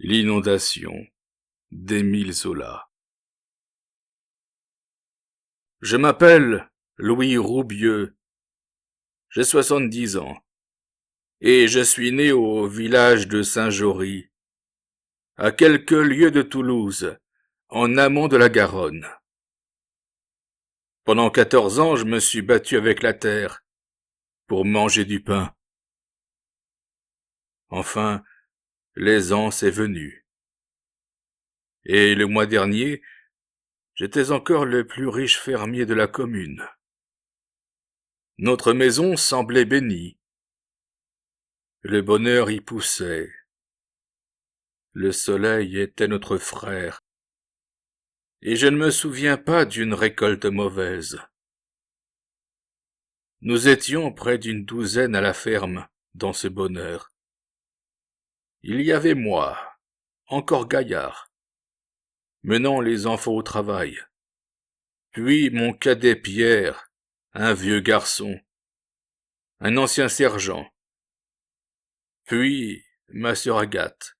L'inondation d'Émile Zola. Je m'appelle Louis Roubieux, j'ai 70 ans, et je suis né au village de Saint-Jory, à quelques lieues de Toulouse, en amont de la Garonne. Pendant 14 ans, je me suis battu avec la terre pour manger du pain. Enfin, l'aisance est venue. Et le mois dernier, j'étais encore le plus riche fermier de la commune. Notre maison semblait bénie. Le bonheur y poussait. Le soleil était notre frère. Et je ne me souviens pas d'une récolte mauvaise. Nous étions près d'une douzaine à la ferme, dans ce bonheur. Il y avait moi, encore gaillard, menant les enfants au travail. Puis mon cadet Pierre, un vieux garçon, un ancien sergent. Puis ma sœur Agathe,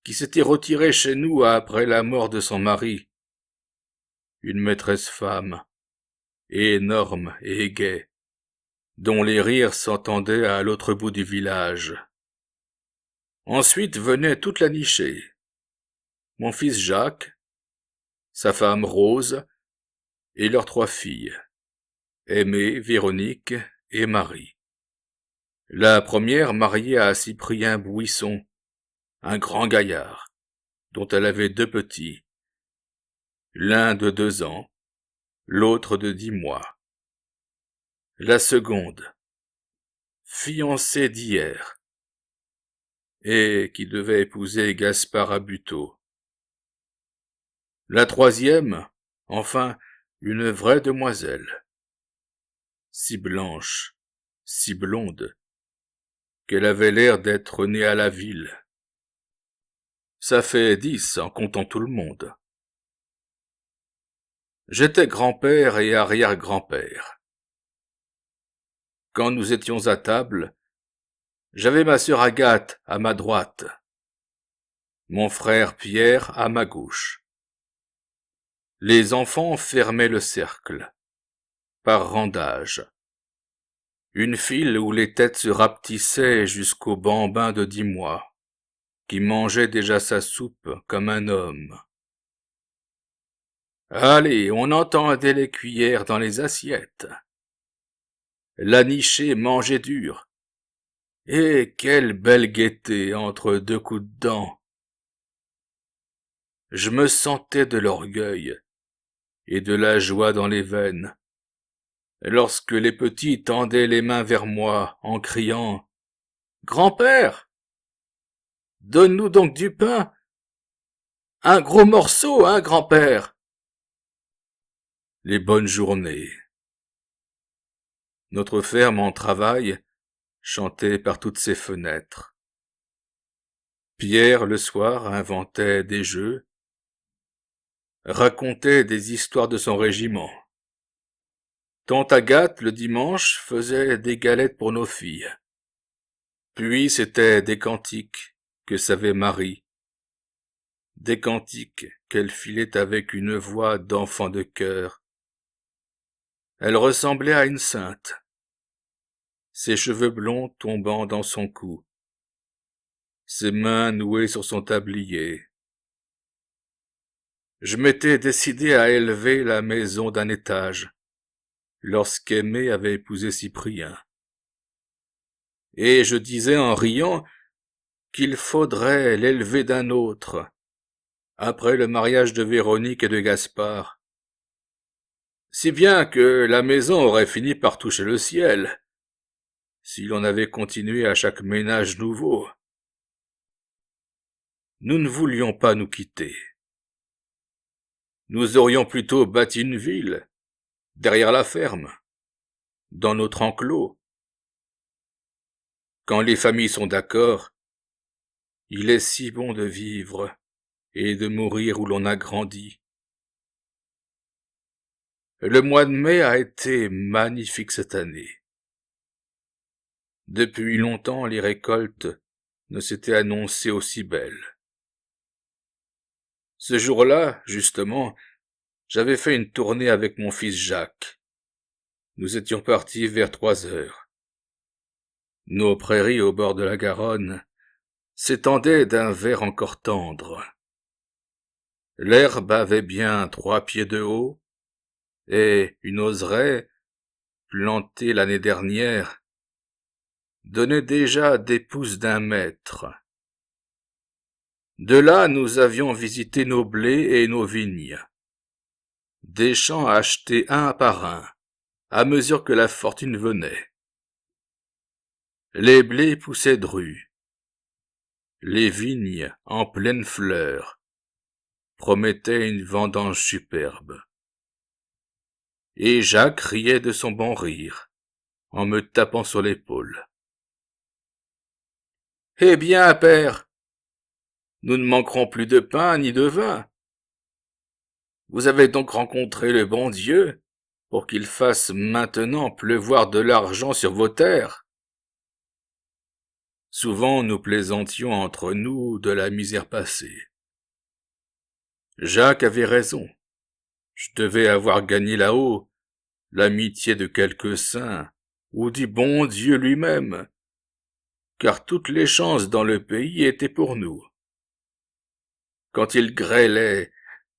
qui s'était retirée chez nous après la mort de son mari. Une maîtresse femme, énorme et gaie, dont les rires s'entendaient à l'autre bout du village. Ensuite venait toute la nichée. Mon fils Jacques, sa femme Rose, et leurs 3 filles, Aimée, Véronique et Marie. La première mariée à Cyprien Bouisson, un grand gaillard, dont elle avait 2 petits, l'un de 2 ans, l'autre de 10 mois. La seconde, fiancée d'hier, et qui devait épouser Gaspard Abuteau. La troisième, enfin, une vraie demoiselle, si blanche, si blonde, qu'elle avait l'air d'être née à la ville. Ça fait 10 en comptant tout le monde. J'étais grand-père et arrière-grand-père. Quand nous étions à table, j'avais ma sœur Agathe à ma droite, mon frère Pierre à ma gauche. Les enfants fermaient le cercle, par rang d'âge. Une file où les têtes se rapetissaient jusqu'au bambin de 10 mois, qui mangeait déjà sa soupe comme un homme. Allez, on entendait les cuillères dans les assiettes. La nichée mangeait dur. Et quelle belle gaieté entre 2 coups de dents. Je me sentais de l'orgueil et de la joie dans les veines, lorsque les petits tendaient les mains vers moi en criant « Grand-père, donne-nous donc du pain, un gros morceau, hein, grand-père ?» Les bonnes journées. Notre ferme en travail chantait par toutes ses fenêtres. Pierre, le soir, inventait des jeux, racontait des histoires de son régiment. Tante Agathe, le dimanche, faisait des galettes pour nos filles. Puis c'étaient des cantiques que savait Marie, des cantiques qu'elle filait avec une voix d'enfant de chœur. Elle ressemblait à une sainte, ses cheveux blonds tombant dans son cou, ses mains nouées sur son tablier. Je m'étais décidé à élever la maison d'un étage, lorsqu'Aimée avait épousé Cyprien. Et je disais en riant qu'il faudrait l'élever d'un autre, après le mariage de Véronique et de Gaspard. Si bien que la maison aurait fini par toucher le ciel, si l'on avait continué à chaque ménage nouveau. Nous ne voulions pas nous quitter. Nous aurions plutôt bâti une ville, derrière la ferme, dans notre enclos. Quand les familles sont d'accord, il est si bon de vivre et de mourir où l'on a grandi. Le mois de mai a été magnifique cette année. Depuis longtemps, les récoltes ne s'étaient annoncées aussi belles. Ce jour-là, justement, j'avais fait une tournée avec mon fils Jacques. Nous étions partis vers 3 heures. Nos prairies au bord de la Garonne s'étendaient d'un vert encore tendre. L'herbe avait bien 3 pieds de haut, et une oseraie, plantée l'année dernière, donnait déjà des pousses d'1 mètre. De là, nous avions visité nos blés et nos vignes. Des champs achetés un par un, à mesure que la fortune venait. Les blés poussaient drus. Les vignes, en pleine fleur, promettaient une vendange superbe. Et Jacques riait de son bon rire, en me tapant sur l'épaule. « Eh bien, père, nous ne manquerons plus de pain ni de vin. Vous avez donc rencontré le bon Dieu pour qu'il fasse maintenant pleuvoir de l'argent sur vos terres. » Souvent nous plaisantions entre nous de la misère passée. Jacques avait raison. Je devais avoir gagné là-haut l'amitié de quelques saints ou du bon Dieu lui-même, car toutes les chances dans le pays étaient pour nous. Quand il grêlait,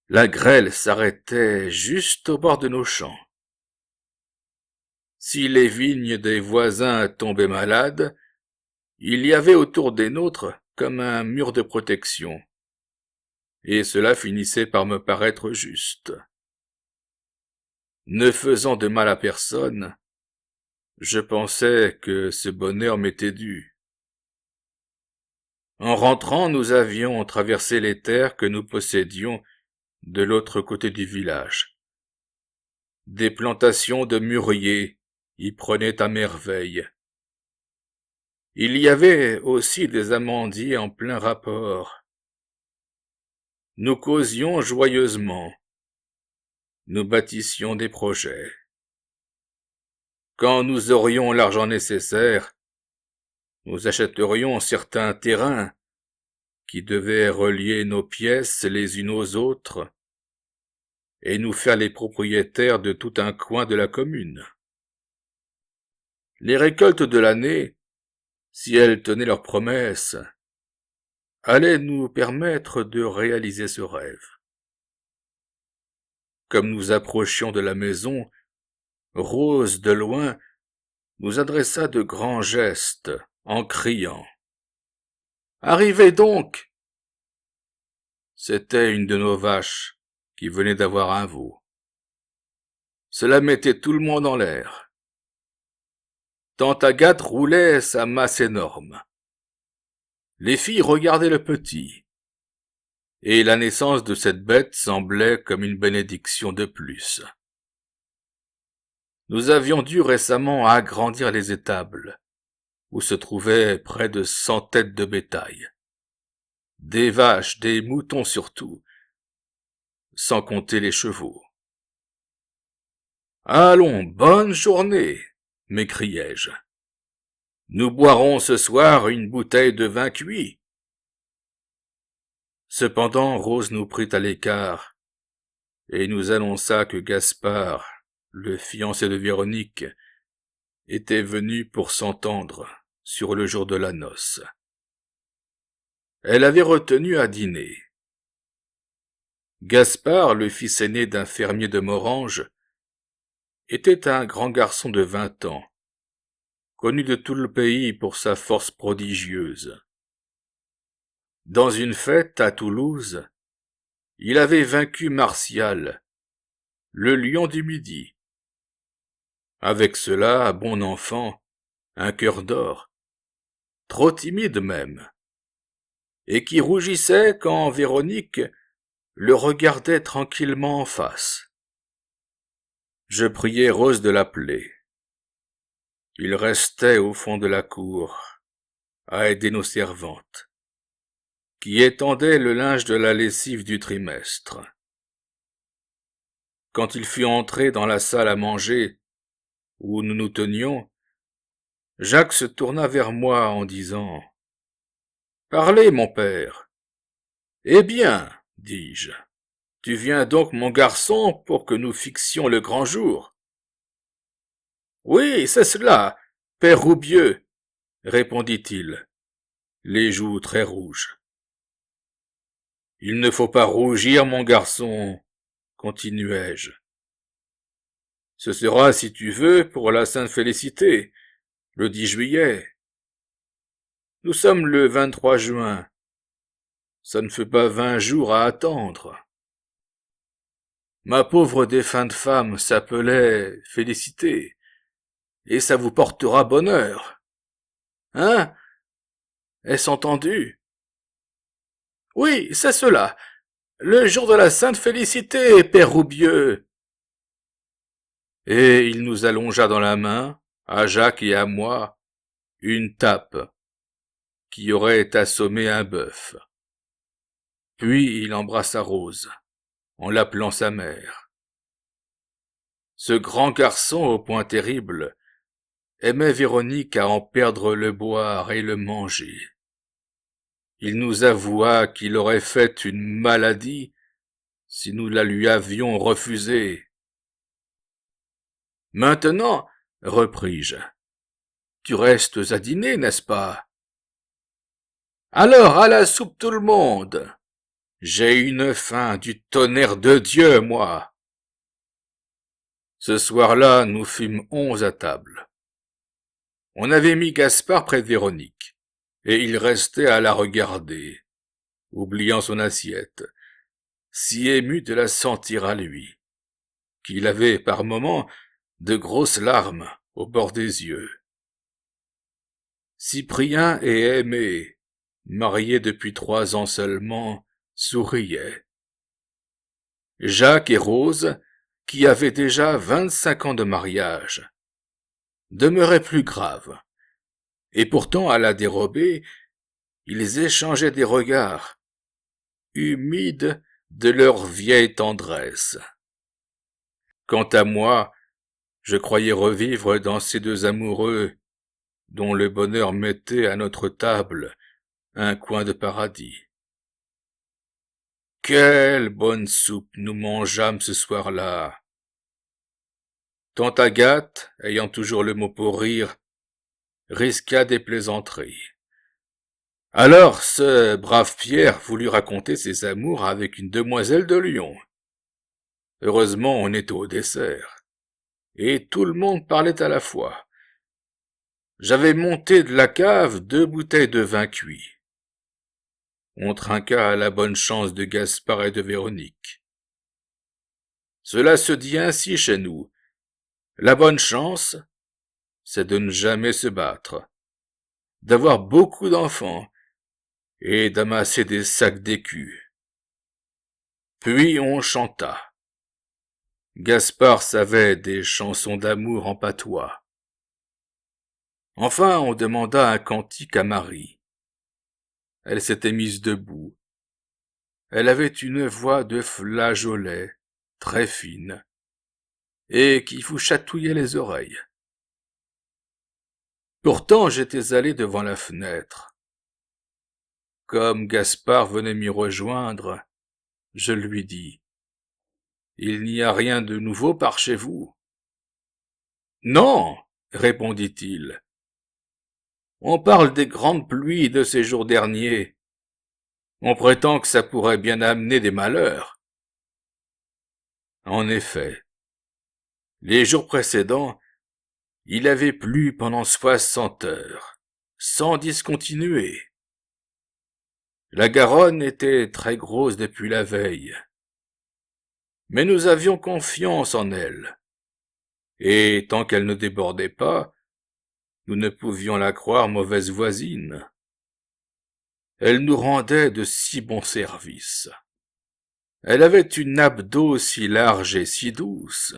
la grêle s'arrêtait juste au bord de nos champs. Si les vignes des voisins tombaient malades, il y avait autour des nôtres comme un mur de protection, et cela finissait par me paraître juste. Ne faisant de mal à personne, je pensais que ce bonheur m'était dû. En rentrant, nous avions traversé les terres que nous possédions de l'autre côté du village. Des plantations de mûriers y prenaient à merveille. Il y avait aussi des amandiers en plein rapport. Nous causions joyeusement. Nous bâtissions des projets. Quand nous aurions l'argent nécessaire, nous achèterions certains terrains qui devaient relier nos pièces les unes aux autres et nous faire les propriétaires de tout un coin de la commune. Les récoltes de l'année, si elles tenaient leurs promesses, allaient nous permettre de réaliser ce rêve. Comme nous approchions de la maison, Rose, de loin, nous adressa de grands gestes en criant « Arrivez donc !» C'était une de nos vaches qui venait d'avoir un veau. Cela mettait tout le monde en l'air. Tante Agathe roulait sa masse énorme. Les filles regardaient le petit, et la naissance de cette bête semblait comme une bénédiction de plus. Nous avions dû récemment agrandir les étables, où se trouvaient près de 100 têtes de bétail. Des vaches, des moutons surtout, sans compter les chevaux. « Allons, bonne journée !» m'écriai-je. « Nous boirons ce soir une bouteille de vin cuit. » Cependant, Rose nous prit à l'écart et nous annonça que Gaspard, le fiancé de Véronique, était venu pour s'entendre sur le jour de la noce. Elle avait retenu à dîner. Gaspard, le fils aîné d'un fermier de Morhange, était un grand garçon de 20 ans, connu de tout le pays pour sa force prodigieuse. Dans une fête à Toulouse, il avait vaincu Martial, le lion du Midi. Avec cela, bon enfant, un cœur d'or, trop timide même, et qui rougissait quand Véronique le regardait tranquillement en face. Je priai Rose de l'appeler. Il restait au fond de la cour, à aider nos servantes, qui étendaient le linge de la lessive du trimestre. Quand il fut entré dans la salle à manger, où nous nous tenions, Jacques se tourna vers moi en disant « Parlez, mon père. »« Eh bien, dis-je. Tu viens donc, mon garçon, pour que nous fixtions le grand jour? Oui, c'est cela, père Roubieux, répondit-il, les joues très rouges. Il ne faut pas rougir, mon garçon, continuai-je. Ce sera, si tu veux, pour la Sainte Félicité, le 10 juillet. Nous sommes le 23 juin. Ça ne fait pas 20 jours à attendre. Ma pauvre défunte femme s'appelait Félicité, et ça vous portera bonheur. Hein? Est-ce entendu? Oui, c'est cela. Le jour de la Sainte Félicité, père Roubieux. Et il nous allongea dans la main, à Jacques et à moi, une tape qui aurait assommé un bœuf. Puis il embrassa Rose, en l'appelant sa mère. Ce grand garçon au point terrible aimait Véronique à en perdre le boire et le manger. Il nous avoua qu'il aurait fait une maladie si nous la lui avions refusée. Maintenant, repris-je, tu restes à dîner, n'est-ce pas? Alors à la soupe tout le monde. J'ai une faim du tonnerre de Dieu, moi. Ce soir-là, nous fûmes 11 à table. On avait mis Gaspard près de Véronique, et il restait à la regarder, oubliant son assiette, si ému de la sentir à lui, qu'il avait par moments de grosses larmes au bord des yeux. Cyprien et Aimée, mariés depuis 3 ans seulement, souriaient. Jacques et Rose, qui avaient déjà 25 ans de mariage, demeuraient plus graves, et pourtant à la dérobée, ils échangeaient des regards, humides de leur vieille tendresse. Quant à moi, je croyais revivre dans ces deux amoureux, dont le bonheur mettait à notre table un coin de paradis. Quelle bonne soupe nous mangeâmes ce soir-là! Tante Agathe, ayant toujours le mot pour rire, risqua des plaisanteries. Alors ce brave Pierre voulut raconter ses amours avec une demoiselle de Lyon. Heureusement on était au dessert, et tout le monde parlait à la fois. J'avais monté de la cave 2 bouteilles de vin cuit. On trinqua à la bonne chance de Gaspard et de Véronique. Cela se dit ainsi chez nous. La bonne chance, c'est de ne jamais se battre, d'avoir beaucoup d'enfants et d'amasser des sacs d'écus. Puis on chanta. Gaspard savait des chansons d'amour en patois. Enfin on demanda un cantique à Marie. Elle s'était mise debout. Elle avait une voix de flageolet, très fine, et qui vous chatouillait les oreilles. Pourtant j'étais allé devant la fenêtre. Comme Gaspard venait m'y rejoindre, je lui dis « Il n'y a rien de nouveau par chez vous ?» ?»« Non, répondit-il. On parle des grandes pluies de ces jours derniers. On prétend que ça pourrait bien amener des malheurs. En effet, les jours précédents, il avait plu pendant 60 heures, sans discontinuer. La Garonne était très grosse depuis la veille. Mais nous avions confiance en elle. Et tant qu'elle ne débordait pas, nous ne pouvions la croire mauvaise voisine. Elle nous rendait de si bons services. Elle avait une nappe d'eau si large et si douce.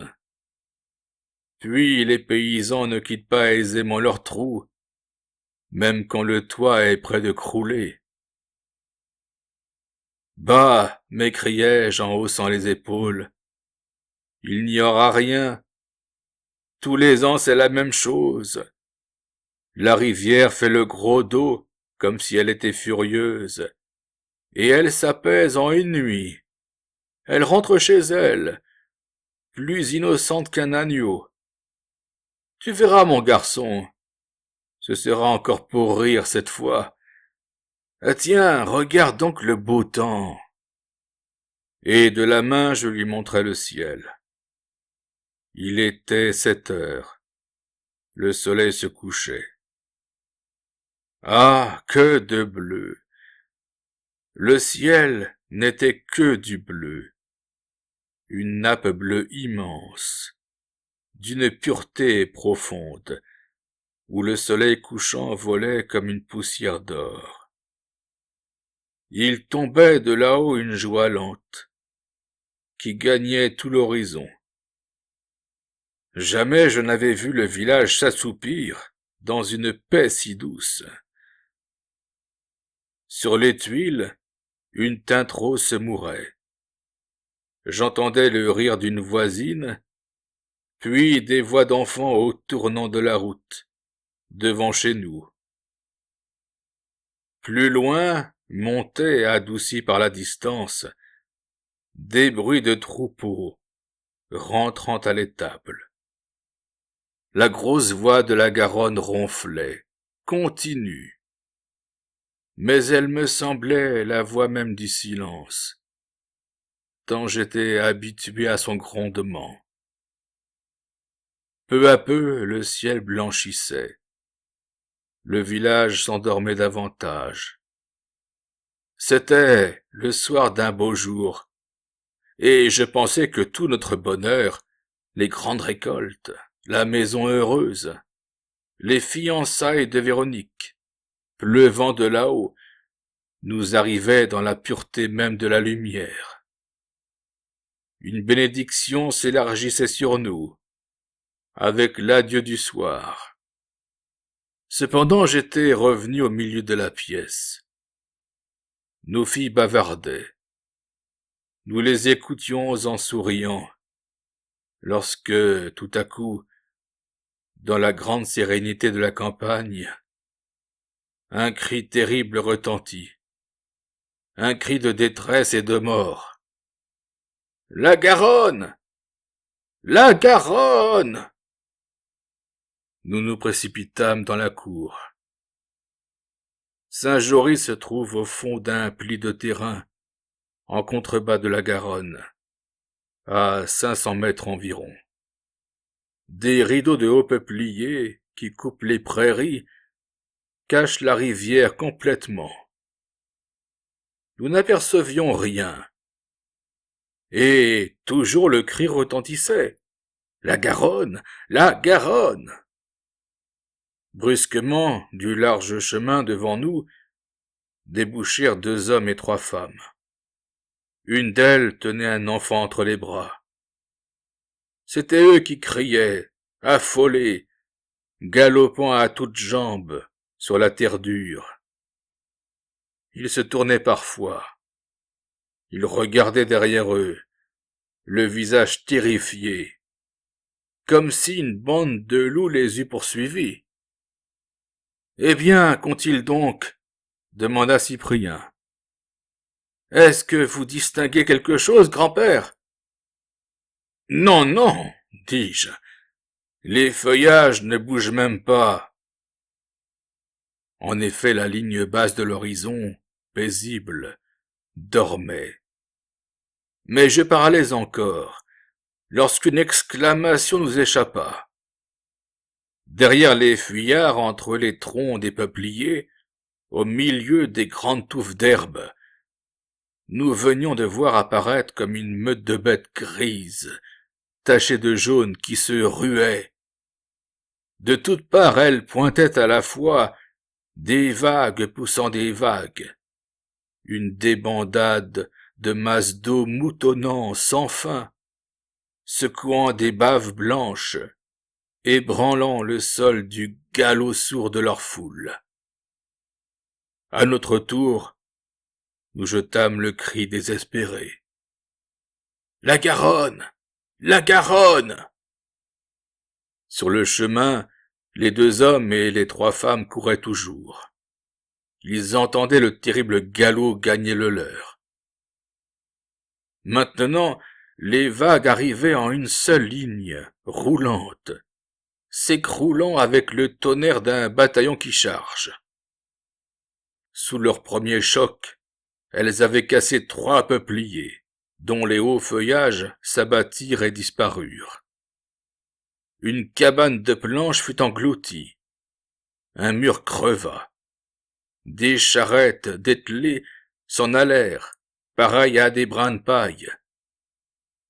Puis les paysans ne quittent pas aisément leur trou, même quand le toit est près de crouler. Bah, m'écriai-je en haussant les épaules, il n'y aura rien. Tous les ans c'est la même chose. La rivière fait le gros dos, comme si elle était furieuse, et elle s'apaise en une nuit. Elle rentre chez elle, plus innocente qu'un agneau. Tu verras, mon garçon, ce sera encore pour rire cette fois. Ah tiens, regarde donc le beau temps. Et de la main je lui montrai le ciel. Il était 7 heures. Le soleil se couchait. Ah, que de bleu! Le ciel n'était que du bleu. Une nappe bleue immense, d'une pureté profonde, où le soleil couchant volait comme une poussière d'or. Il tombait de là-haut une joie lente, qui gagnait tout l'horizon. Jamais je n'avais vu le village s'assoupir dans une paix si douce. Sur les tuiles, une teinte rose se mourait. J'entendais le rire d'une voisine, puis des voix d'enfants au tournant de la route, devant chez nous. Plus loin montaient, adoucis par la distance, des bruits de troupeaux rentrant à l'étable. La grosse voix de la Garonne ronflait, continue, mais elle me semblait la voix même du silence, tant j'étais habitué à son grondement. Peu à peu, le ciel blanchissait. Le village s'endormait davantage. C'était le soir d'un beau jour, et je pensais que tout notre bonheur, les grandes récoltes, la maison heureuse, les fiançailles de Véronique, pleuvant de là-haut, nous arrivaient dans la pureté même de la lumière. Une bénédiction s'élargissait sur nous, avec l'adieu du soir. Cependant j'étais revenu au milieu de la pièce. Nos filles bavardaient. Nous les écoutions en souriant, lorsque, tout à coup, dans la grande sérénité de la campagne, un cri terrible retentit, un cri de détresse et de mort. « La Garonne! La Garonne !» Nous nous précipitâmes dans la cour. Saint-Jory se trouve au fond d'un pli de terrain, en contrebas de la Garonne, à 500 mètres environ. Des rideaux de hauts peupliers qui coupent les prairies cachent la rivière complètement. Nous n'apercevions rien. Et toujours le cri retentissait. La Garonne! La Garonne! Brusquement, du large chemin devant nous, débouchèrent 2 hommes et 3 femmes. Une d'elles tenait un enfant entre les bras. C'étaient eux qui criaient, affolés, galopant à toutes jambes sur la terre dure. Ils se tournaient parfois. Ils regardaient derrière eux, le visage terrifié, comme si une bande de loups les eût poursuivis. « Eh bien, qu'ont-ils donc ?» demanda Cyprien. « Est-ce que vous distinguez quelque chose, grand-père ?»« Non, non, dis-je, les feuillages ne bougent même pas. » En effet, la ligne basse de l'horizon, paisible, dormait. Mais je parlais encore, lorsqu'une exclamation nous échappa. Derrière les fuyards, entre les troncs des peupliers, au milieu des grandes touffes d'herbe, nous venions de voir apparaître comme une meute de bêtes grises, tachées de jaune, qui se ruaient. De toutes parts, elles pointaient à la fois des vagues poussant des vagues, une débandade de masses d'eau moutonnant sans fin, secouant des baves blanches, ébranlant le sol du galop sourd de leur foule. À notre tour, nous jetâmes le cri désespéré. « La Garonne! La Garonne !» Sur le chemin, les 2 hommes et les 3 femmes couraient toujours. ils entendaient le terrible galop gagner le leur. Maintenant, les vagues arrivaient en une seule ligne, roulante, s'écroulant avec le tonnerre d'un bataillon qui charge. Sous leur premier choc, elles avaient cassé 3 peupliers, dont les hauts feuillages s'abattirent et disparurent. Une cabane de planches fut engloutie. Un mur creva. Des charrettes dételées s'en allèrent, pareilles à des brins de paille.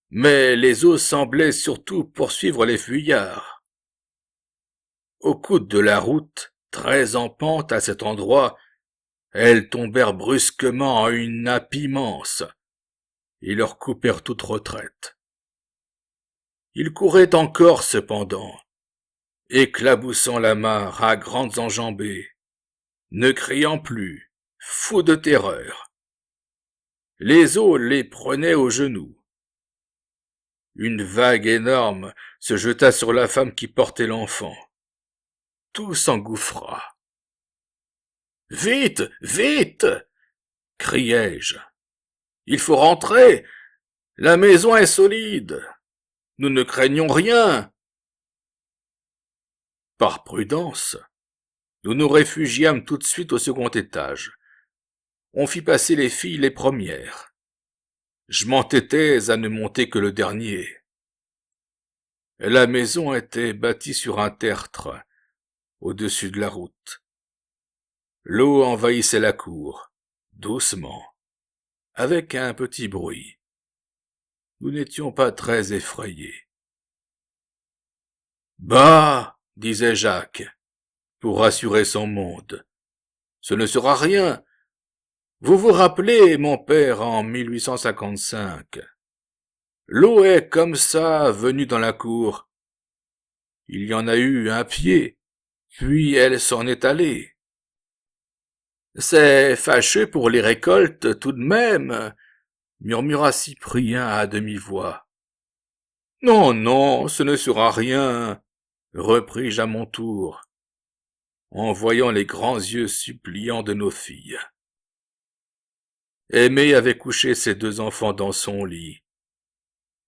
Mais les eaux semblaient surtout poursuivre les fuyards. Au coude de la route, très en pente à cet endroit, elles tombèrent brusquement en une nappe immense et leur coupèrent toute retraite. Ils couraient encore cependant, éclaboussant la mare à grandes enjambées, ne criant plus, fous de terreur. Les eaux les prenaient aux genoux. Une vague énorme se jeta sur la femme qui portait l'enfant. Tout s'engouffra. « Vite, vite !» criai-je. « Il faut rentrer. La maison est solide. Nous ne craignons rien. » Par prudence, nous nous réfugiâmes tout de suite au second étage. On fit passer les filles les premières. Je m'entêtais à ne monter que le dernier. La maison était bâtie sur un tertre, au-dessus de la route. L'eau envahissait la cour, doucement, avec un petit bruit. Nous n'étions pas très effrayés. « Bah !» disait Jacques, pour rassurer son monde. « Ce ne sera rien. Vous vous rappelez, mon père, en 1855. L'eau est comme ça venue dans la cour. Il y en a eu un pied, puis elle s'en est allée. C'est fâcheux pour les récoltes tout de même, murmura Cyprien à demi-voix. Non, non, ce ne sera rien, repris-je à mon tour, en voyant les grands yeux suppliants de nos filles. Aimée avait couché ses 2 enfants dans son lit.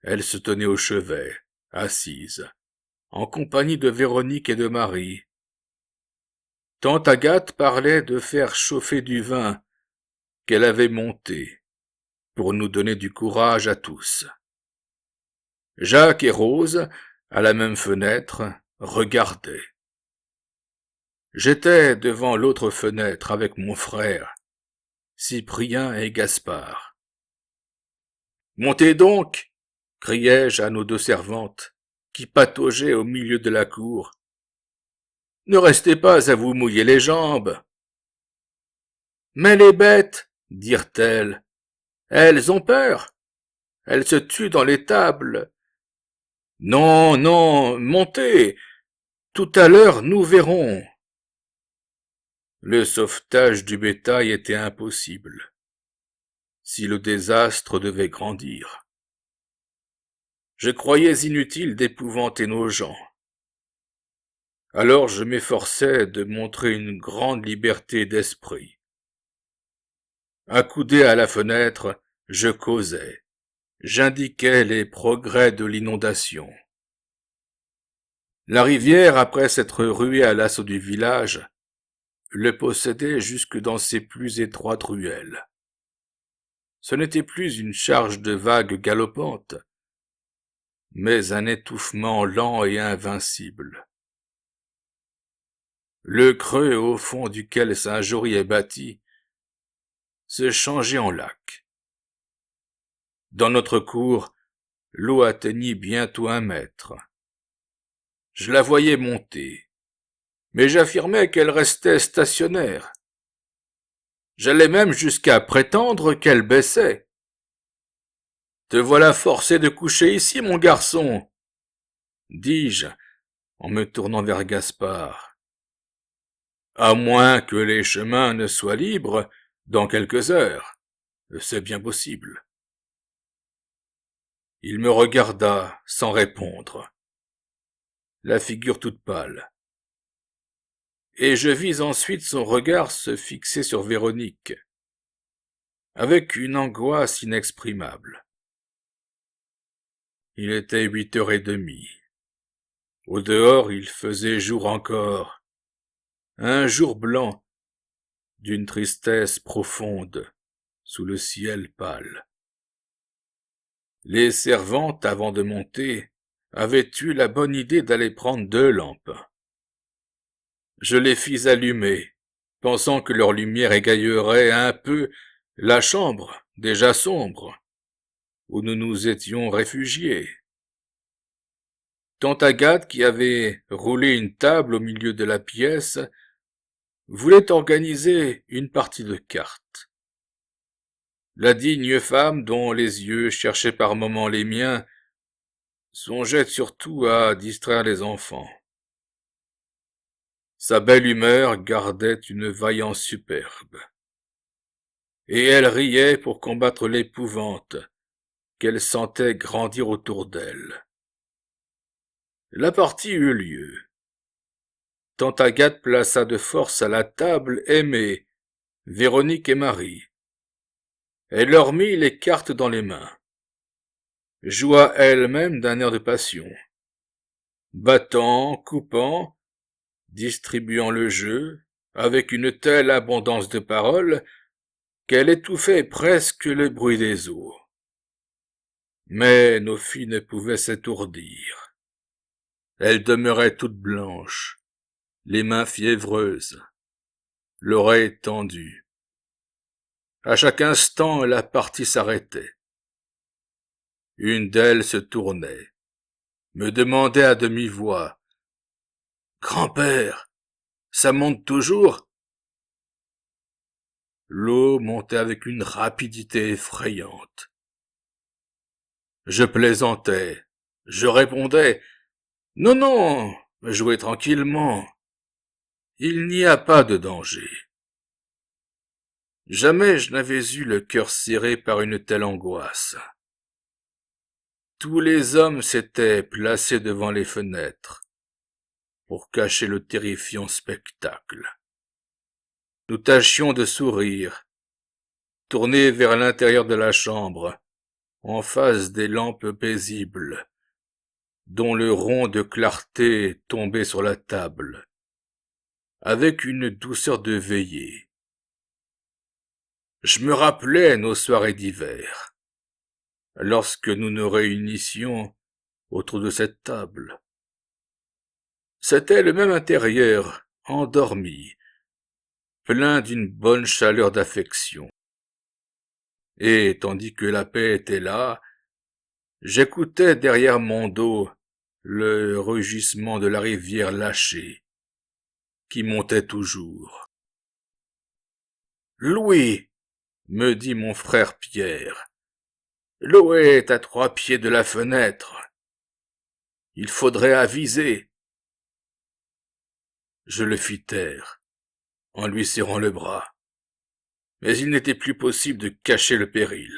Elle se tenait au chevet, assise, en compagnie de Véronique et de Marie. Tante Agathe parlait de faire chauffer du vin qu'elle avait monté, pour nous donner du courage à tous. Jacques et Rose, à la même fenêtre, regardaient. J'étais devant l'autre fenêtre avec mon frère, Cyprien et Gaspard. « Montez donc !» criai-je à nos 2 servantes, qui pataugeaient au milieu de la cour. « Ne restez pas à vous mouiller les jambes. »« Mais les bêtes, dirent-elles, elles ont peur. Elles se tuent dans l'étable. Non, non, montez. Tout à l'heure, nous verrons. » Le sauvetage du bétail était impossible, si le désastre devait grandir. Je croyais inutile d'épouvanter nos gens. Alors je m'efforçais de montrer une grande liberté d'esprit. Accoudé à la fenêtre, je causais. J'indiquais les progrès de l'inondation. La rivière, après s'être ruée à l'assaut du village, le possédait jusque dans ses plus étroites ruelles. Ce n'était plus une charge de vagues galopantes, mais un étouffement lent et invincible. Le creux au fond duquel Saint-Jory est bâti se changeait en lac. Dans notre cour, l'eau atteignit bientôt 1 mètre. Je la voyais monter, mais j'affirmais qu'elle restait stationnaire. J'allais même jusqu'à prétendre qu'elle baissait. « Te voilà forcé de coucher ici, mon garçon, » dis-je, en me tournant vers Gaspard. « À moins que les chemins ne soient libres dans quelques heures. C'est bien possible. » Il me regarda sans répondre, la figure toute pâle. et je vis ensuite son regard se fixer sur Véronique, avec une angoisse inexprimable. Il était 8h30. Au dehors, il faisait jour encore, un jour blanc, d'une tristesse profonde, sous le ciel pâle. Les servantes, avant de monter, avaient eu la bonne idée d'aller prendre 2 lampes. Je les fis allumer, pensant que leur lumière égayerait un peu la chambre, déjà sombre, où nous nous étions réfugiés. Tante Agathe, qui avait roulé une table au milieu de la pièce, voulait organiser une partie de cartes. La digne femme, dont les yeux cherchaient par moments les miens, songeait surtout à distraire les enfants. Sa belle humeur gardait une vaillance superbe, et elle riait pour combattre l'épouvante qu'elle sentait grandir autour d'elle. La partie eut lieu. Tante Agathe plaça de force à la table Aimée, Véronique et Marie. Elle leur mit les cartes dans les mains, joua elle-même d'un air de passion, battant, coupant, distribuant le jeu, avec une telle abondance de paroles qu'elle étouffait presque le bruit des eaux. Mais nos filles ne pouvaient s'étourdir. Elles demeuraient toutes blanches, les mains fiévreuses, l'oreille tendue. À chaque instant, la partie s'arrêtait. Une d'elles se tournait, me demandait à demi-voix: « Grand-père, ça monte toujours ?» L'eau montait avec une rapidité effrayante. Je plaisantais, je répondais: « Non, non, jouez tranquillement. Il n'y a pas de danger. » Jamais je n'avais eu le cœur serré par une telle angoisse. Tous les hommes s'étaient placés devant les fenêtres pour cacher le terrifiant spectacle. Nous tâchions de sourire, tournés vers l'intérieur de la chambre, en face des lampes paisibles, dont le rond de clarté tombait sur la table, avec une douceur de veillée. Je me rappelais nos soirées d'hiver, lorsque nous nous réunissions autour de cette table. C'était le même intérieur, endormi, plein d'une bonne chaleur d'affection. Et tandis que la paix était là, j'écoutais derrière mon dos le rugissement de la rivière lâchée, qui montait toujours. « Louis, » me dit mon frère Pierre, « l'eau est à 3 pieds de la fenêtre. Il faudrait aviser. » Je le fis taire, en lui serrant le bras. Mais il n'était plus possible de cacher le péril.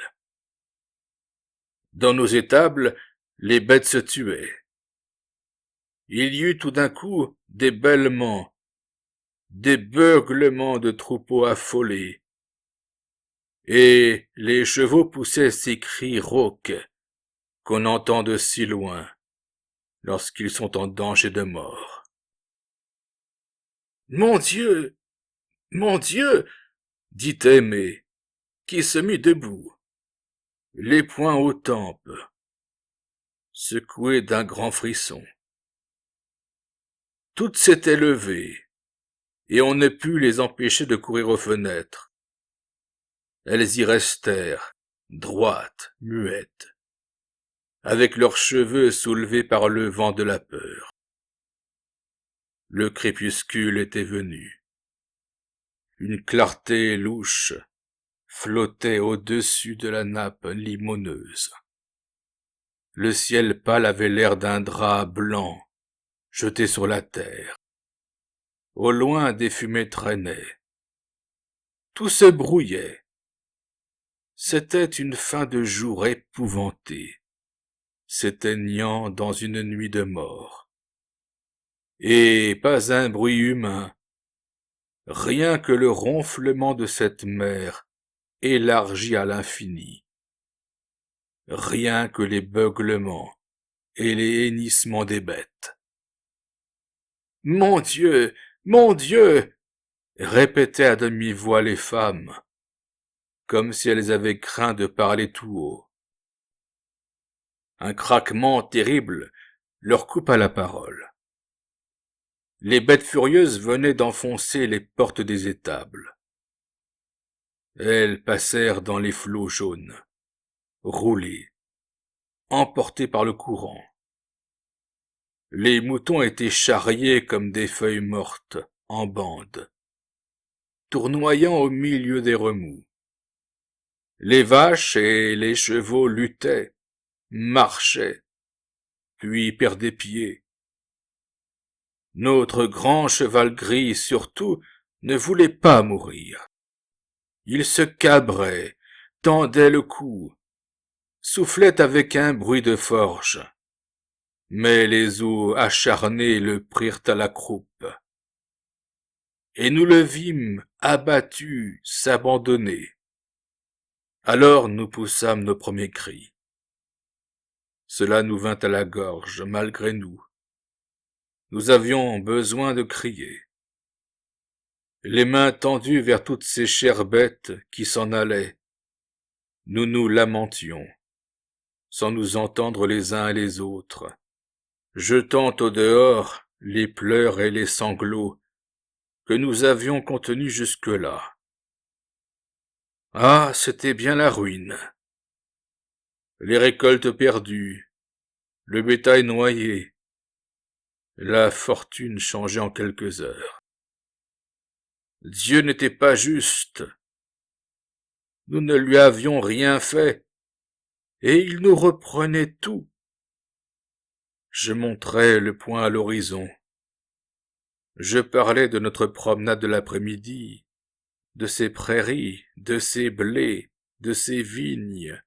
Dans nos étables, les bêtes se tuaient. Il y eut tout d'un coup des bêlements, des beuglements de troupeaux affolés, et les chevaux poussaient ces cris rauques qu'on entend de si loin lorsqu'ils sont en danger de mort. « Mon Dieu, mon Dieu !» dit Aimée, qui se mit debout, les poings aux tempes, secouée d'un grand frisson. Toutes s'étaient levées, et on ne put les empêcher de courir aux fenêtres. Elles y restèrent, droites, muettes, avec leurs cheveux soulevés par le vent de la peur. Le crépuscule était venu. Une clarté louche flottait au-dessus de la nappe limoneuse. Le ciel pâle avait l'air d'un drap blanc jeté sur la terre. Au loin, des fumées traînaient. Tout se brouillait. C'était une fin de jour épouvantée, s'éteignant dans une nuit de mort. Et pas un bruit humain rien que le ronflement de cette mer élargie à l'infini, rien que les beuglements et les hennissements des bêtes. Mon Dieu, répétaient à demi-voix les femmes, comme si elles avaient craint de parler tout haut. Un craquement terrible leur coupa la parole. Les bêtes furieuses venaient d'enfoncer les portes des étables. Elles passèrent dans les flots jaunes, roulées, emportées par le courant. Les moutons étaient charriés comme des feuilles mortes, en bande, tournoyant au milieu des remous. Les vaches et les chevaux luttaient, marchaient, puis perdaient pied. Notre grand cheval gris, surtout, ne voulait pas mourir. Il se cabrait, tendait le cou, soufflait avec un bruit de forge. Mais les os acharnés le prirent à la croupe. Et nous le vîmes, abattu, s'abandonner. Alors nous poussâmes nos premiers cris. Cela nous vint à la gorge, malgré nous. Nous avions besoin de crier. Les mains tendues vers toutes ces chères bêtes qui s'en allaient, nous nous lamentions, sans nous entendre les uns et les autres, jetant au dehors les pleurs et les sanglots que nous avions contenus jusque-là. Ah, c'était bien la ruine. Les récoltes perdues, le bétail noyé, la fortune changée en quelques heures. Dieu n'était pas juste. Nous ne lui avions rien fait, et il nous reprenait tout. Je montrais le poing à l'horizon. Je parlais de notre promenade de l'après-midi, de ces prairies, de ces blés, de ces vignes,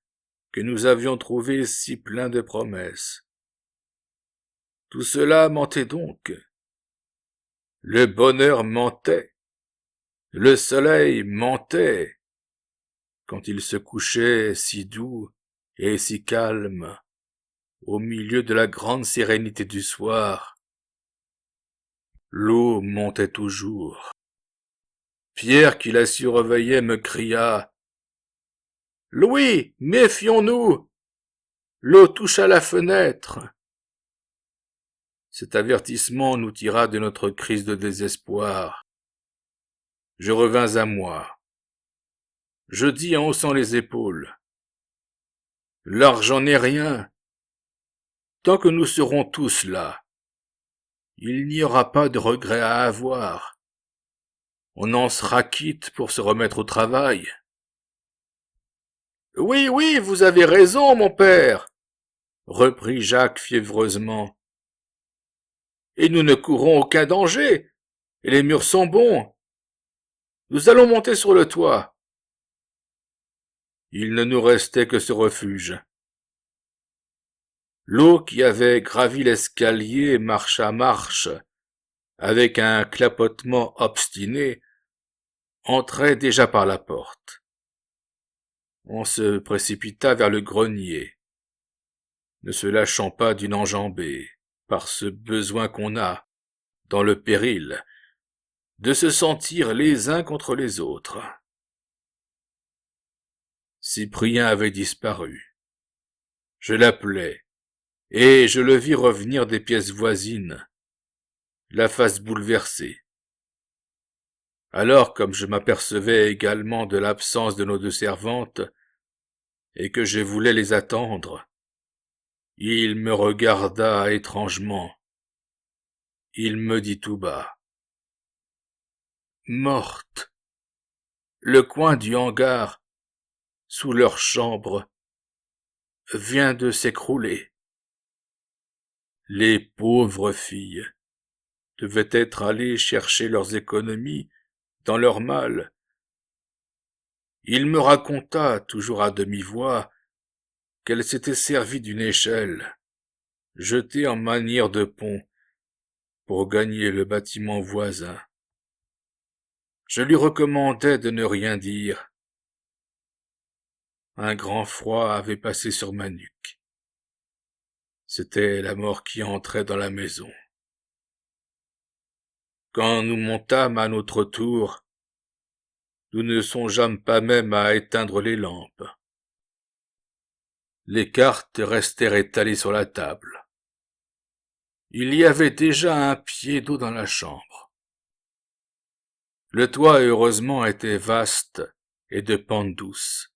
que nous avions trouvés si pleins de promesses. Tout cela mentait donc. Le bonheur mentait. Le soleil mentait, quand il se couchait si doux et si calme, au milieu de la grande sérénité du soir. L'eau montait toujours. Pierre, qui la surveillait, me cria « Louis, méfions-nous ! L'eau touche à la fenêtre !» Cet avertissement nous tira de notre crise de désespoir. Je revins à moi. Je dis en haussant les épaules. L'argent n'est rien. Tant que nous serons tous là, il n'y aura pas de regrets à avoir. On en sera quitte pour se remettre au travail. Oui, oui, vous avez raison, mon père, reprit Jacques fiévreusement. Et nous ne courons aucun danger, et les murs sont bons. Nous allons monter sur le toit. Il ne nous restait que ce refuge. L'eau qui avait gravi l'escalier marche à marche, avec un clapotement obstiné, entrait déjà par la porte. On se précipita vers le grenier, ne se lâchant pas d'une enjambée, par ce besoin qu'on a, dans le péril, de se sentir les uns contre les autres. Cyprien avait disparu. Je l'appelai, et je le vis revenir des pièces voisines, la face bouleversée. Alors, comme je m'apercevais également de l'absence de nos deux servantes, et que je voulais les attendre, il me regarda étrangement. Il me dit tout bas. Morte. Le coin du hangar, sous leur chambre, vient de s'écrouler. Les pauvres filles devaient être allées chercher leurs économies dans leur malle. Il me raconta, toujours à demi-voix, qu'elle s'était servie d'une échelle, jetée en manière de pont, pour gagner le bâtiment voisin. Je lui recommandai de ne rien dire. Un grand froid avait passé sur ma nuque. C'était la mort qui entrait dans la maison. Quand nous montâmes à notre tour, nous ne songeâmes pas même à éteindre les lampes. Les cartes restèrent étalées sur la table. Il y avait déjà un pied d'eau dans la chambre. Le toit, heureusement, était vaste et de pente douce.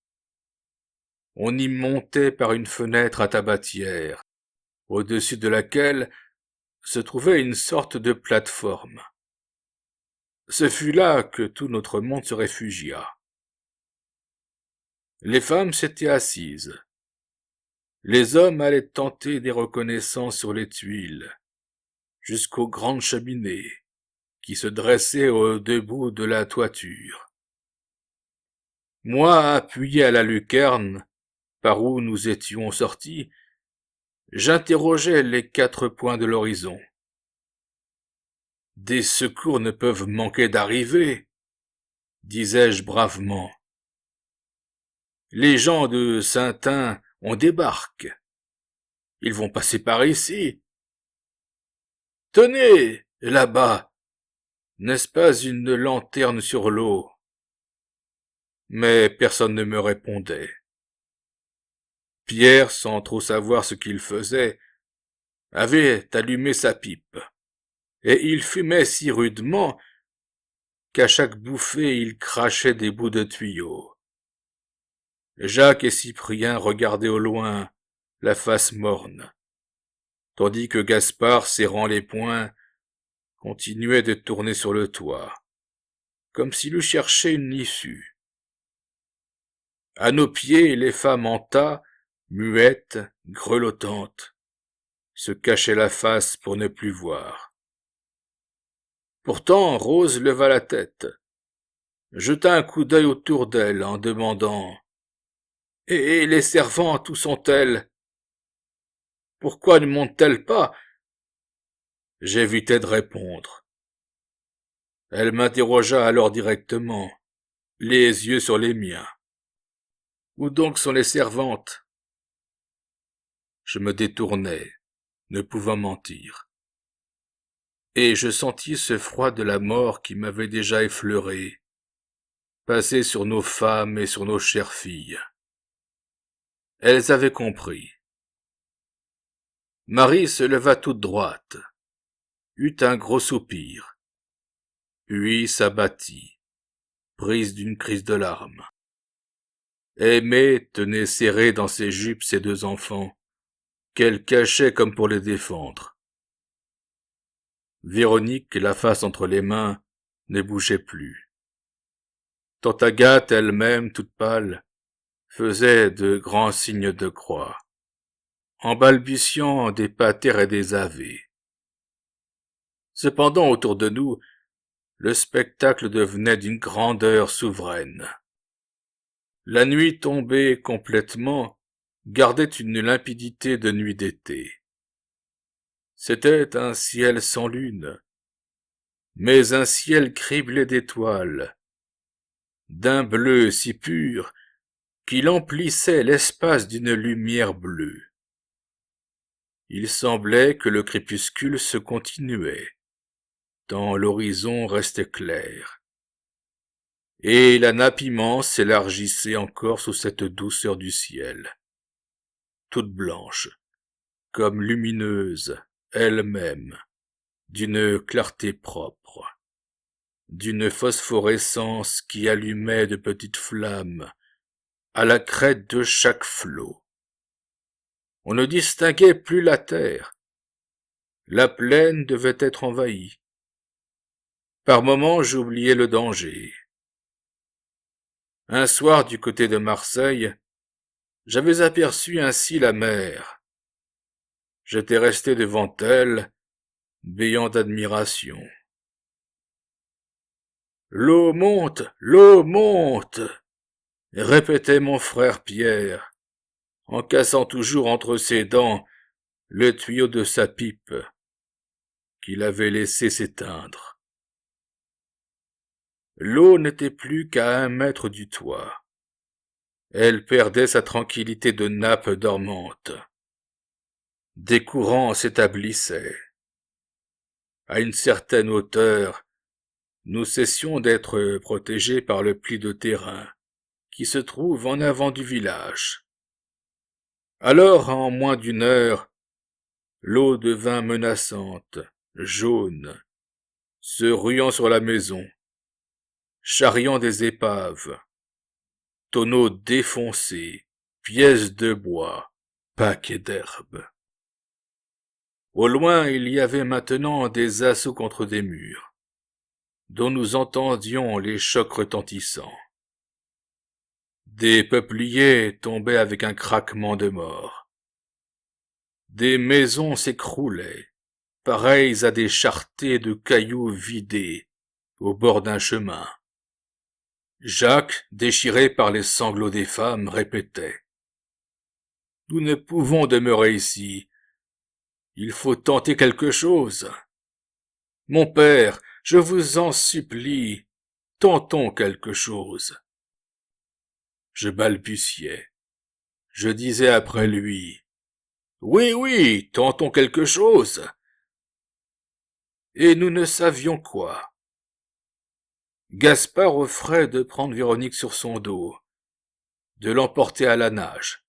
On y montait par une fenêtre à tabatière, au-dessus de laquelle se trouvait une sorte de plate-forme. Ce fut là que tout notre monde se réfugia. Les femmes s'étaient assises. Les hommes allaient tenter des reconnaissances sur les tuiles, jusqu'aux grandes cheminées, qui se dressaient au debout de la toiture. Moi, appuyé à la lucarne, par où nous étions sortis, j'interrogeais les 4 points de l'horizon. Des secours ne peuvent manquer d'arriver, disais-je bravement. Les gens de Saint-Ain, on débarque. Ils vont passer par ici. Tenez, là-bas, n'est-ce pas une lanterne sur l'eau? Mais personne ne me répondait. Pierre, sans trop savoir ce qu'il faisait, avait allumé sa pipe, et il fumait si rudement qu'à chaque bouffée il crachait des bouts de tuyaux. Jacques et Cyprien regardaient au loin, la face morne, tandis que Gaspard, serrant les poings, continuait de tourner sur le toit, comme s'il eût cherché une issue. À nos pieds, les femmes en tas, muettes, grelottantes, se cachaient la face pour ne plus voir. Pourtant, Rose leva la tête, jeta un coup d'œil autour d'elle en demandant « Et les servantes, où sont-elles? Pourquoi ne montent-elles pas ?» J'évitai de répondre. Elle m'interrogea alors directement, les yeux sur les miens. « Où donc sont les servantes ?» Je me détournai, ne pouvant mentir. Et je sentis ce froid de la mort qui m'avait déjà effleuré, passer sur nos femmes et sur nos chères filles. Elles avaient compris. Marie se leva toute droite, eut un gros soupir, puis s'abattit, prise d'une crise de larmes. Aimée tenait serrés dans ses jupes ses 2 enfants, qu'elle cachait comme pour les défendre. Véronique, la face entre les mains, ne bougeait plus. Tante Agathe, elle-même, toute pâle, faisait de grands signes de croix, en balbutiant des pater et des ave. Cependant, autour de nous, le spectacle devenait d'une grandeur souveraine. La nuit tombée complètement gardait une limpidité de nuit d'été. C'était un ciel sans lune, mais un ciel criblé d'étoiles, d'un bleu si pur qu'il emplissait l'espace d'une lumière bleue. Il semblait que le crépuscule se continuait, tant l'horizon restait clair, et la nappe immense s'élargissait encore sous cette douceur du ciel, toute blanche, comme lumineuse, elle-même, d'une clarté propre, d'une phosphorescence qui allumait de petites flammes à la crête de chaque flot. On ne distinguait plus la terre. La plaine devait être envahie. Par moments, j'oubliais le danger. Un soir, du côté de Marseille, j'avais aperçu ainsi la mer. J'étais resté devant elle, béant d'admiration. « L'eau monte !» répétait mon frère Pierre, en cassant toujours entre ses dents le tuyau de sa pipe qu'il avait laissé s'éteindre. L'eau n'était plus qu'à 1 mètre du toit. Elle perdait sa tranquillité de nappe dormante. Des courants s'établissaient. À une certaine hauteur, nous cessions d'être protégés par le pli de terrain qui se trouve en avant du village. Alors, en moins d'une heure, l'eau devint menaçante, jaune, se ruant sur la maison, charriant des épaves, tonneaux défoncés, pièces de bois, paquets d'herbes. Au loin, il y avait maintenant des assauts contre des murs, dont nous entendions les chocs retentissants. Des peupliers tombaient avec un craquement de mort. Des maisons s'écroulaient, pareilles à des charretées de cailloux vidés au bord d'un chemin. Jacques, déchiré par les sanglots des femmes, répétait : « Nous ne pouvons demeurer ici. Il faut tenter quelque chose. Mon père, je vous en supplie, tentons quelque chose. » Je balbutiais. Je disais après lui : « Oui, oui, tentons quelque chose. » Et nous ne savions quoi. Gaspard offrait de prendre Véronique sur son dos, de l'emporter à la nage.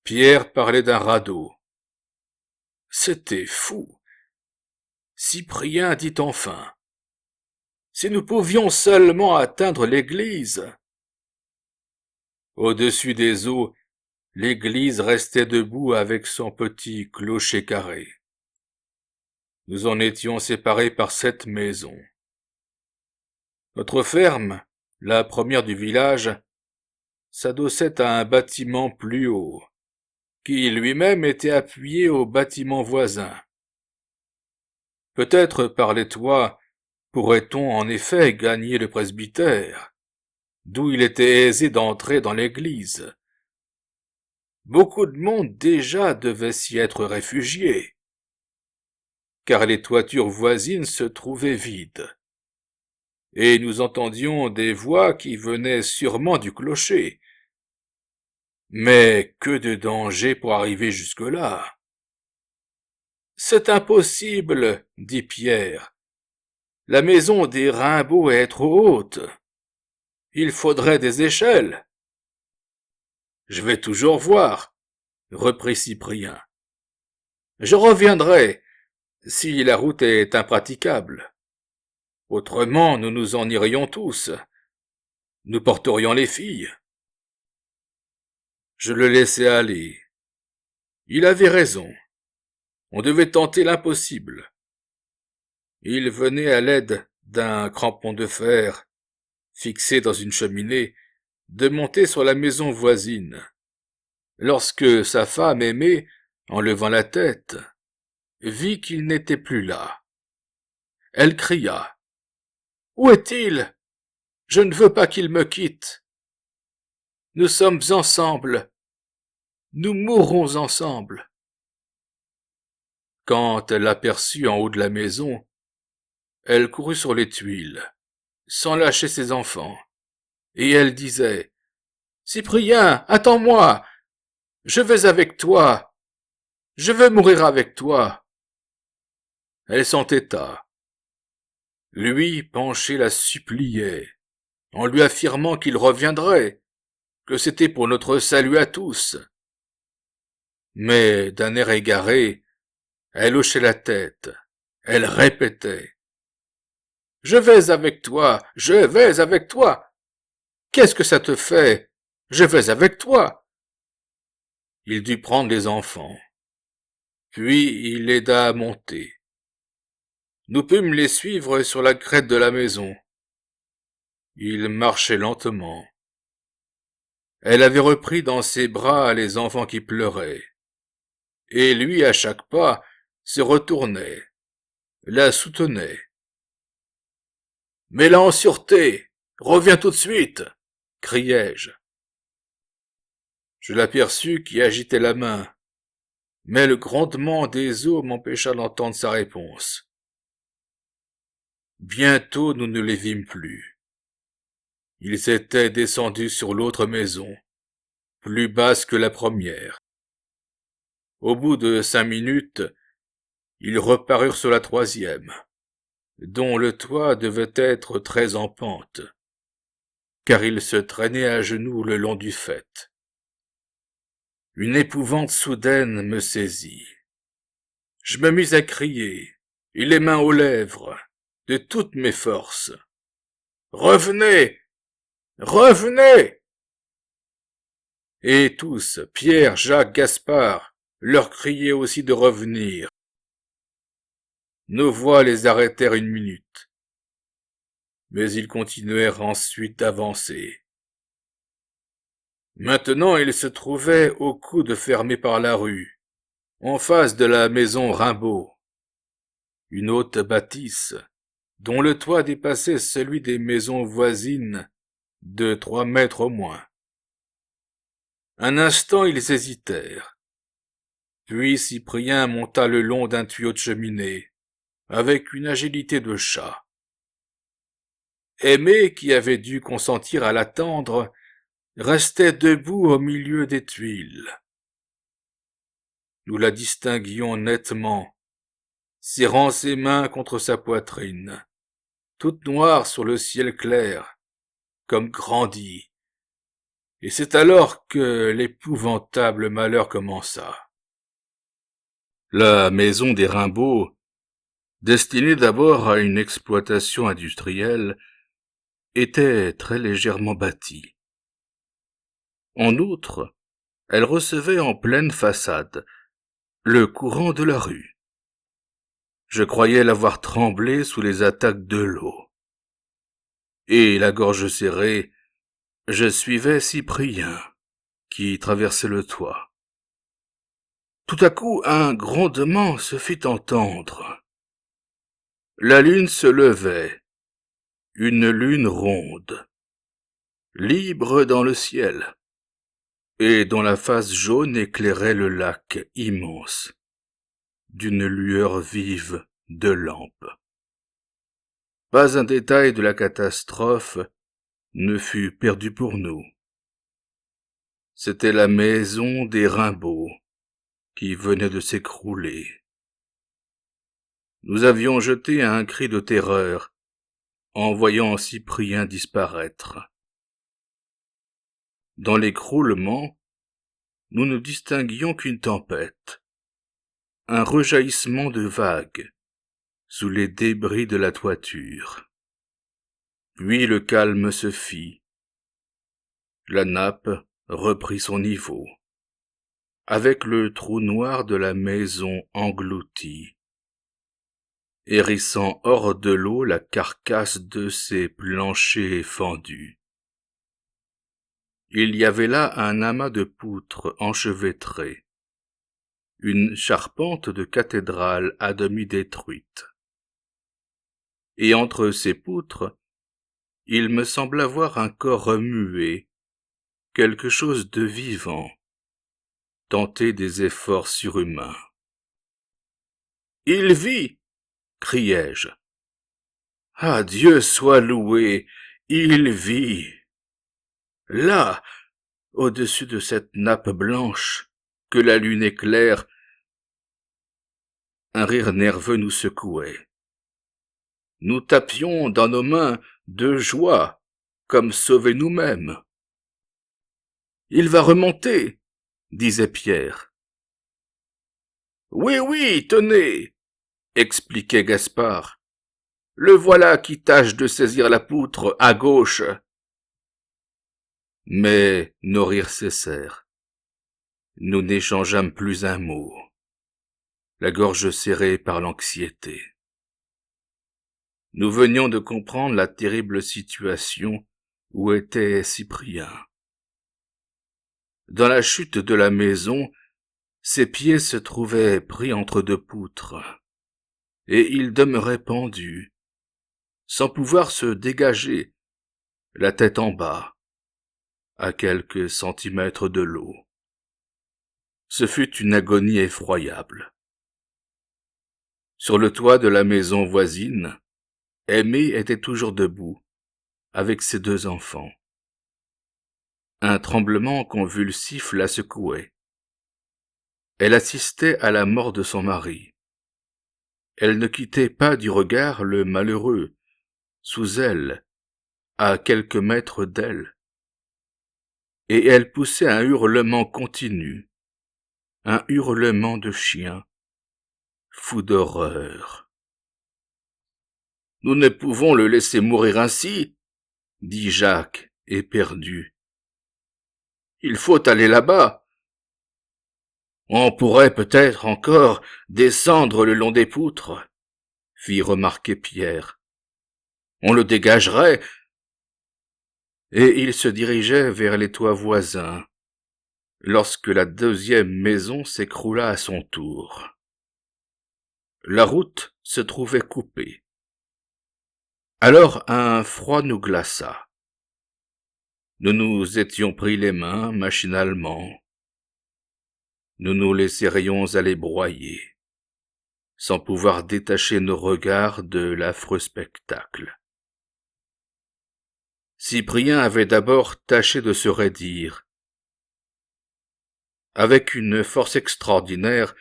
Pierre parlait d'un radeau. C'était fou. Cyprien dit enfin : « Si nous pouvions seulement atteindre l'église !» Au-dessus des eaux, l'église restait debout avec son petit clocher carré. Nous en étions séparés par 7 maisons. Notre ferme, la première du village, s'adossait à un bâtiment plus haut, qui lui-même était appuyé au bâtiment voisin. Peut-être par les toits pourrait-on en effet gagner le presbytère, d'où il était aisé d'entrer dans l'église. Beaucoup de monde déjà devait s'y être réfugié, car les toitures voisines se trouvaient vides, et nous entendions des voix qui venaient sûrement du clocher. Mais que de dangers pour arriver jusque-là !»« C'est impossible, dit Pierre. La maison des Rimbaud est trop haute. Il faudrait des échelles. »« Je vais toujours voir, reprit Cyprien. Je reviendrai, si la route est impraticable. Autrement, nous nous en irions tous. Nous porterions les filles. » Je le laissai aller. Il avait raison. On devait tenter l'impossible. Il venait à l'aide d'un crampon de fer, fixé dans une cheminée, de monter sur la maison voisine, lorsque sa femme aimée, en levant la tête, vit qu'il n'était plus là. Elle cria : « Où est-il ? Je ne veux pas qu'il me quitte. Nous sommes ensemble. Nous mourrons ensemble. » Quand elle l'aperçut en haut de la maison, elle courut sur les tuiles, sans lâcher ses enfants, et elle disait : « Cyprien, attends-moi. Je vais avec toi. Je veux mourir avec toi. » Elle s'entêta. Lui, penché, la suppliait, en lui affirmant qu'il reviendrait, que c'était pour notre salut à tous. Mais d'un air égaré, elle hochait la tête, elle répétait : « Je vais avec toi, je vais avec toi. Qu'est-ce que ça te fait ? Je vais avec toi. » Il dut prendre les enfants. Puis il l'aida à monter. Nous pûmes les suivre sur la crête de la maison. Ils marchaient lentement. Elle avait repris dans ses bras les enfants qui pleuraient. Et lui, à chaque pas, se retournait, la soutenait. « Mets-la en sûreté, reviens tout de suite !» criai-je. Je l'aperçus qui agitait la main, mais le grondement des eaux m'empêcha d'entendre sa réponse. Bientôt nous ne les vîmes plus. Ils étaient descendus sur l'autre maison, plus basse que la première. Au bout de 5 minutes, ils reparurent sur la troisième, dont le toit devait être très en pente, car ils se traînaient à genoux le long du faîte. Une épouvante soudaine me saisit. Je me mis à crier, et les mains aux lèvres, de toutes mes forces. « Revenez! Revenez !» Et tous, Pierre, Jacques, Gaspard, leur criaient aussi de revenir. Nos voix les arrêtèrent une minute, mais ils continuèrent ensuite d'avancer. Maintenant ils se trouvaient au coude fermé par la rue, en face de la maison Rimbaud, une haute bâtisse, dont le toit dépassait celui des maisons voisines de 3 mètres au moins. Un instant ils hésitèrent, puis Cyprien monta le long d'un tuyau de cheminée, avec une agilité de chat. Aimé, qui avait dû consentir à l'attendre, restait debout au milieu des tuiles. Nous la distinguions nettement, serrant ses mains contre sa poitrine, toute noire sur le ciel clair, comme grandie. Et c'est alors que l'épouvantable malheur commença. La maison des Rimbaud, destinée d'abord à une exploitation industrielle, était très légèrement bâtie. En outre, elle recevait en pleine façade le courant de la rue. Je croyais l'avoir tremblé sous les attaques de l'eau. Et la gorge serrée, je suivais Cyprien, qui traversait le toit. Tout à coup, un grondement se fit entendre. La lune se levait, une lune ronde, libre dans le ciel, et dont la face jaune éclairait le lac immense, d'une lueur vive de lampe. Pas un détail de la catastrophe ne fut perdu pour nous. C'était la maison des Rimbaud qui venait de s'écrouler. Nous avions jeté un cri de terreur en voyant Cyprien disparaître. Dans l'écroulement, nous ne distinguions qu'une tempête, un rejaillissement de vagues sous les débris de la toiture. Puis le calme se fit. La nappe reprit son niveau, avec le trou noir de la maison englouti, hérissant hors de l'eau la carcasse de ses planchers fendus. Il y avait là un amas de poutres enchevêtrées, une charpente de cathédrale à demi détruite. Et entre ces poutres, il me sembla voir un corps remuer, quelque chose de vivant, tenter des efforts surhumains. « Il vit !» criai-je. « Ah, Dieu soit loué, il vit !» Là, au-dessus de cette nappe blanche, que la lune éclaire, un rire nerveux nous secouait. Nous tapions dans nos mains de joie, comme sauvés nous-mêmes. « Il va remonter !» disait Pierre. « Oui, oui, tenez !» expliquait Gaspard. « Le voilà qui tâche de saisir la poutre à gauche. » Mais nos rires cessèrent. Nous n'échangeâmes plus un mot, la gorge serrée par l'anxiété. Nous venions de comprendre la terrible situation où était Cyprien. Dans la chute de la maison, ses pieds se trouvaient pris entre 2 poutres, et il demeurait pendu, sans pouvoir se dégager, la tête en bas, à quelques centimètres de l'eau. Ce fut une agonie effroyable. Sur le toit de la maison voisine, Aimé était toujours debout, avec ses 2 enfants. Un tremblement convulsif la secouait. Elle assistait à la mort de son mari. Elle ne quittait pas du regard le malheureux, sous elle, à quelques mètres d'elle. Et elle poussait un hurlement continu, un hurlement de chien, fou d'horreur. « Nous ne pouvons le laisser mourir ainsi, » dit Jacques, éperdu. « Il faut aller là-bas. On pourrait peut-être encore descendre le long des poutres, » fit remarquer Pierre. « On le dégagerait. » Et il se dirigeait vers les toits voisins, lorsque la 2e maison s'écroula à son tour. La route se trouvait coupée. Alors un froid nous glaça. Nous nous étions pris les mains machinalement. Nous nous laisserions aller broyer, sans pouvoir détacher nos regards de l'affreux spectacle. Cyprien avait d'abord tâché de se raidir. Avec une force extraordinaire,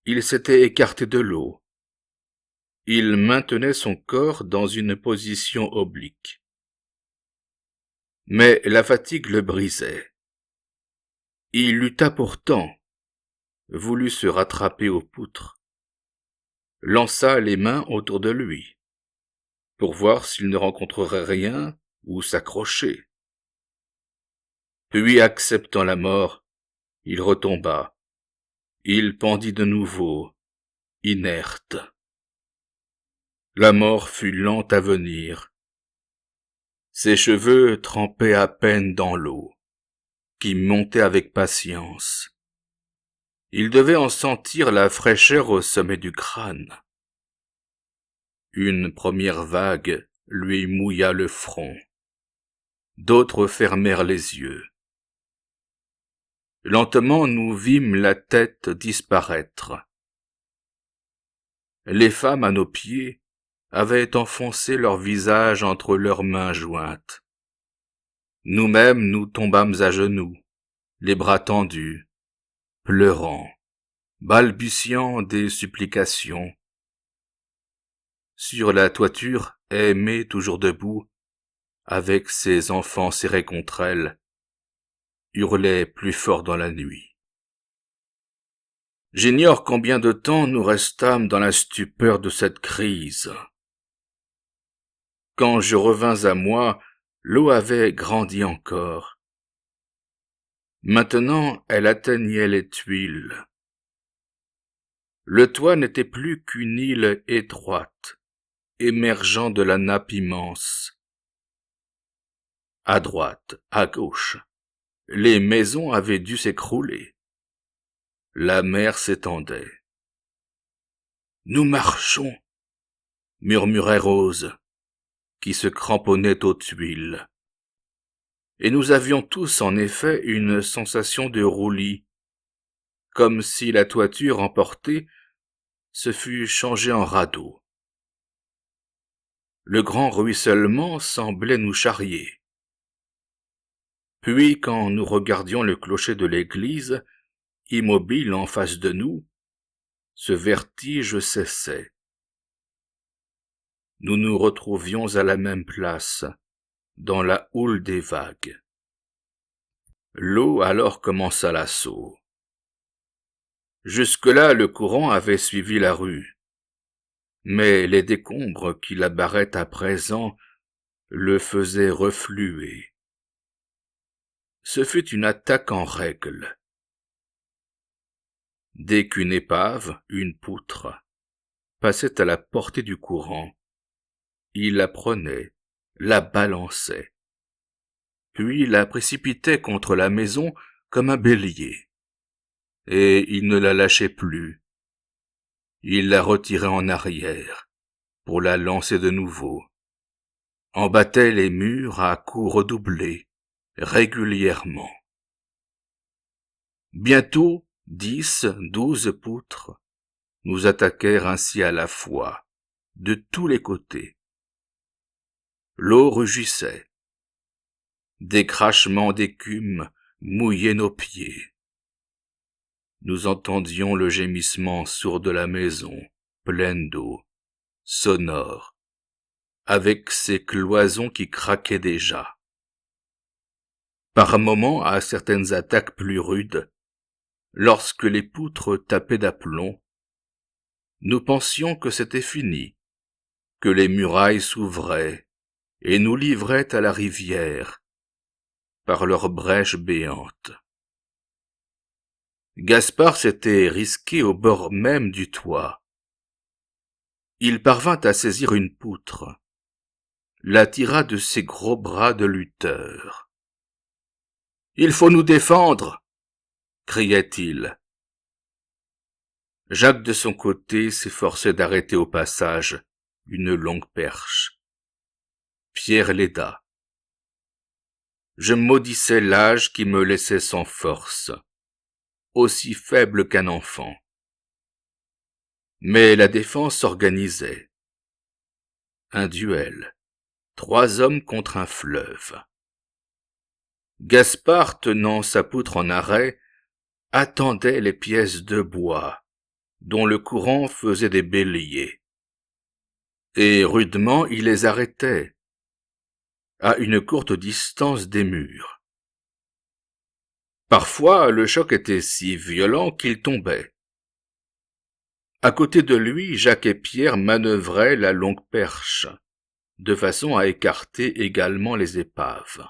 il s'était écarté de l'eau. Il maintenait son corps dans une position oblique. Mais la fatigue le brisait. Il lutta pourtant, voulut se rattraper aux poutres, lança les mains autour de lui, pour voir s'il ne rencontrerait rien ou s'accrocher. Puis, acceptant la mort, il retomba. Il pendit de nouveau, inerte. La mort fut lente à venir. Ses cheveux trempaient à peine dans l'eau, qui montait avec patience. Il devait en sentir la fraîcheur au sommet du crâne. Une première vague lui mouilla le front. D'autres fermèrent les yeux. Lentement nous vîmes la tête disparaître. Les femmes à nos pieds avaient enfoncé leur visage entre leurs mains jointes. Nous-mêmes nous tombâmes à genoux, les bras tendus, pleurant, balbutiant des supplications. Sur la toiture, Aimée, toujours debout, avec ses enfants serrés contre elle, hurlait plus fort dans la nuit. J'ignore combien de temps nous restâmes dans la stupeur de cette crise. Quand je revins à moi, l'eau avait grandi encore. Maintenant, elle atteignait les tuiles. Le toit n'était plus qu'une île étroite, émergeant de la nappe immense. À droite, à gauche, les maisons avaient dû s'écrouler. La mer s'étendait. « Nous marchons !» murmurait Rose, qui se cramponnait aux tuiles. Et nous avions tous en effet une sensation de roulis, comme si la toiture emportée se fût changée en radeau. Le grand ruissellement semblait nous charrier. Puis, quand nous regardions le clocher de l'église, immobile en face de nous, ce vertige cessait. Nous nous retrouvions à la même place, dans la houle des vagues. L'eau alors commença l'assaut. Jusque-là, le courant avait suivi la rue, mais les décombres qui la barraient à présent le faisaient refluer. Ce fut une attaque en règle. Dès qu'une épave, une poutre, passait à la portée du courant, il la prenait, la balançait, puis la précipitait contre la maison comme un bélier, et il ne la lâchait plus. Il la retirait en arrière, pour la lancer de nouveau, en battait les murs à coups redoublés, régulièrement. Bientôt, 10, 12 poutres nous attaquèrent ainsi à la fois, de tous les côtés. L'eau rugissait, des craquements d'écume mouillaient nos pieds. Nous entendions le gémissement sourd de la maison, pleine d'eau, sonore, avec ses cloisons qui craquaient déjà. Par moments, à certaines attaques plus rudes, lorsque les poutres tapaient d'aplomb, nous pensions que c'était fini, que les murailles s'ouvraient et nous livraient à la rivière par leurs brèches béantes. Gaspard s'était risqué au bord même du toit. Il parvint à saisir une poutre, la tira de ses gros bras de lutteur. « Il faut nous défendre !» criait-il. Jacques de son côté s'efforçait d'arrêter au passage une longue perche. Pierre l'aida. Je maudissais l'âge qui me laissait sans force, aussi faible qu'un enfant. Mais la défense s'organisait. Un duel. 3 hommes contre un fleuve. Gaspard, tenant sa poutre en arrêt, attendait les pièces de bois, dont le courant faisait des béliers. Et rudement il les arrêtait, à une courte distance des murs. Parfois le choc était si violent qu'il tombait. À côté de lui, Jacques et Pierre manœuvraient la longue perche, de façon à écarter également les épaves.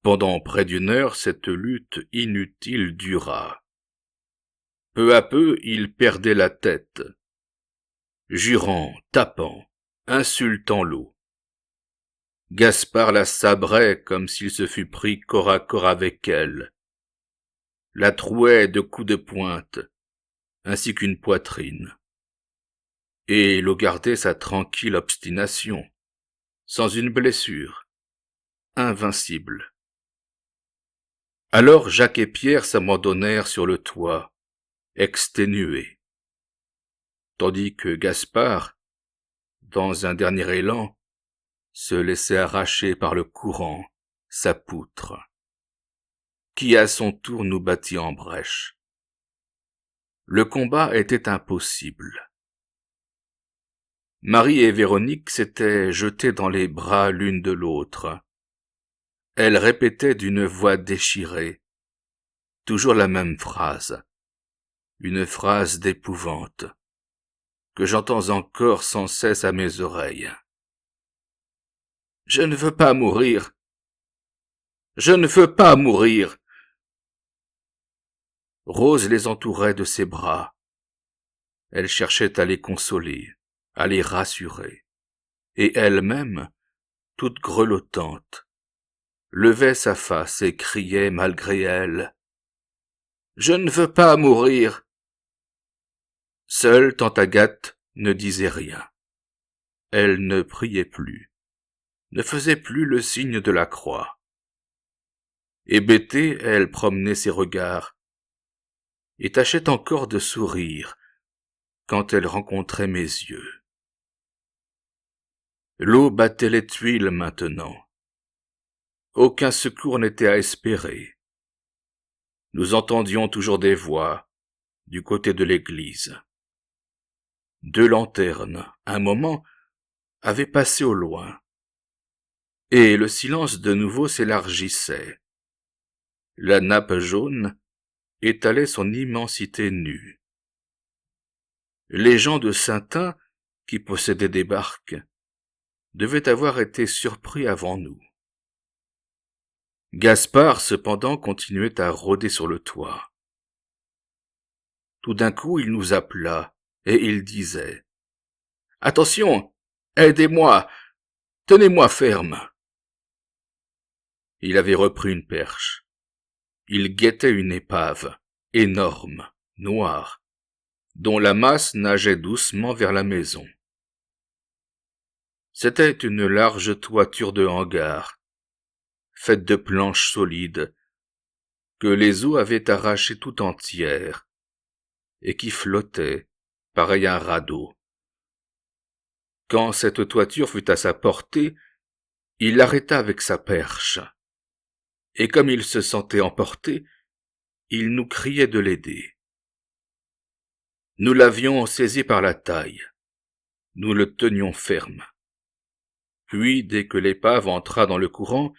Pendant près d'1 heure, cette lutte inutile dura. Peu à peu, ils perdaient la tête, jurant, tapant, insultant l'eau. Gaspard la sabrait comme s'il se fût pris corps à corps avec elle, la trouait de coups de pointe, ainsi qu'une poitrine. Et l'eau gardait sa tranquille obstination, sans une blessure, invincible. Alors Jacques et Pierre s'abandonnèrent sur le toit, exténués, tandis que Gaspard, dans un dernier élan, se laissait arracher par le courant sa poutre, qui à son tour nous battit en brèche. Le combat était impossible. Marie et Véronique s'étaient jetées dans les bras l'une de l'autre. Elles répétaient d'une voix déchirée, toujours la même phrase, une phrase d'épouvante, que j'entends encore sans cesse à mes oreilles. « Je ne veux pas mourir. Je ne veux pas mourir. » Rose les entourait de ses bras. Elle cherchait à les consoler, à les rassurer, et elle-même, toute grelottante, levait sa face et criait malgré elle. « Je ne veux pas mourir. » Seule tante Agathe ne disait rien. Elle ne priait plus, ne faisait plus le signe de la croix. Hébétée, elle promenait ses regards, et tâchait encore de sourire quand elle rencontrait mes yeux. L'eau battait les tuiles maintenant. Aucun secours n'était à espérer. Nous entendions toujours des voix du côté de l'église. 2 lanternes, un moment, avaient passé au loin, et le silence de nouveau s'élargissait. La nappe jaune étalait son immensité nue. Les gens de Saintin, qui possédaient des barques, devaient avoir été surpris avant nous. Gaspard, cependant, continuait à rôder sur le toit. Tout d'un coup, il nous appela, et il disait « Attention, aidez-moi, tenez-moi ferme !» Il avait repris une perche. Il guettait une épave, énorme, noire, dont la masse nageait doucement vers la maison. C'était une large toiture de hangar, faite de planches solides, que les eaux avaient arrachées tout entière, et qui flottait, pareil à un radeau. Quand cette toiture fut à sa portée, Il l'arrêta avec sa perche, et comme il se sentait emporté, il nous criait de l'aider. Nous l'avions saisi par la taille, nous le tenions ferme. Puis, dès que l'épave entra dans le courant,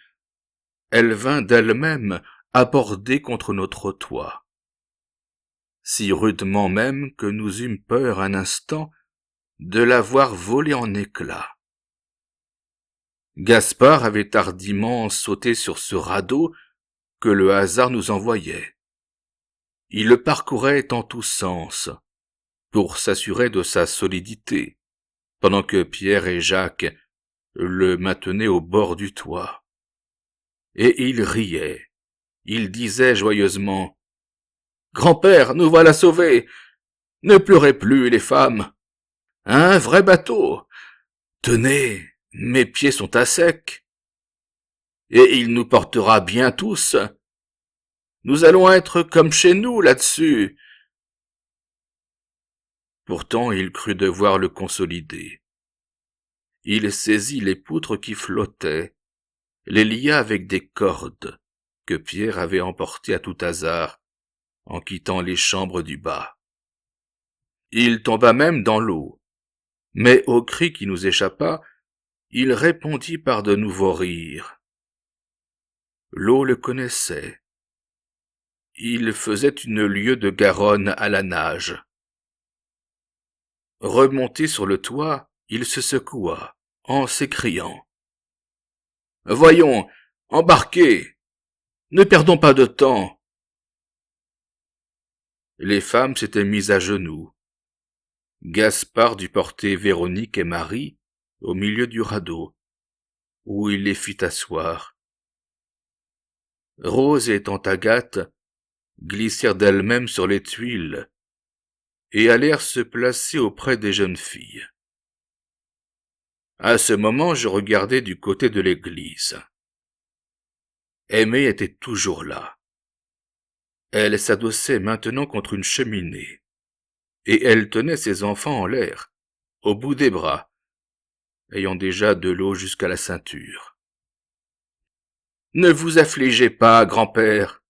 elle vint d'elle-même aborder contre notre toit, si rudement même que nous eûmes peur un instant de la voir voler en éclats. Gaspard avait hardiment sauté sur ce radeau que le hasard nous envoyait. Il le parcourait en tous sens, pour s'assurer de sa solidité, pendant que Pierre et Jacques le maintenaient au bord du toit. Et il riait, il disait joyeusement « Grand-père, nous voilà sauvés! Ne pleurez plus, les femmes! Un vrai bateau! Tenez, mes pieds sont à sec! Et il nous portera bien tous! Nous allons être comme chez nous là-dessus! » Pourtant il crut devoir le consolider. Il saisit les poutres qui flottaient, les lia avec des cordes que Pierre avait emportées à tout hasard en quittant les chambres du bas. Il tomba même dans l'eau, mais au cri qui nous échappa, il répondit par de nouveaux rires. L'eau le connaissait. Il faisait une lieue de Garonne à la nage. Remonté sur le toit, il se secoua, en s'écriant « Voyons, embarquez! Ne perdons pas de temps !» Les femmes s'étaient mises à genoux. Gaspard dut porter Véronique et Marie au milieu du radeau, où il les fit asseoir. Rose et tante Agathe glissèrent d'elles-mêmes sur les tuiles et allèrent se placer auprès des jeunes filles. À ce moment, je regardai du côté de l'église. Aimée était toujours là. Elle s'adossait maintenant contre une cheminée, et elle tenait ses enfants en l'air, au bout des bras, ayant déjà de l'eau jusqu'à la ceinture. « Ne vous affligez pas, grand-père, »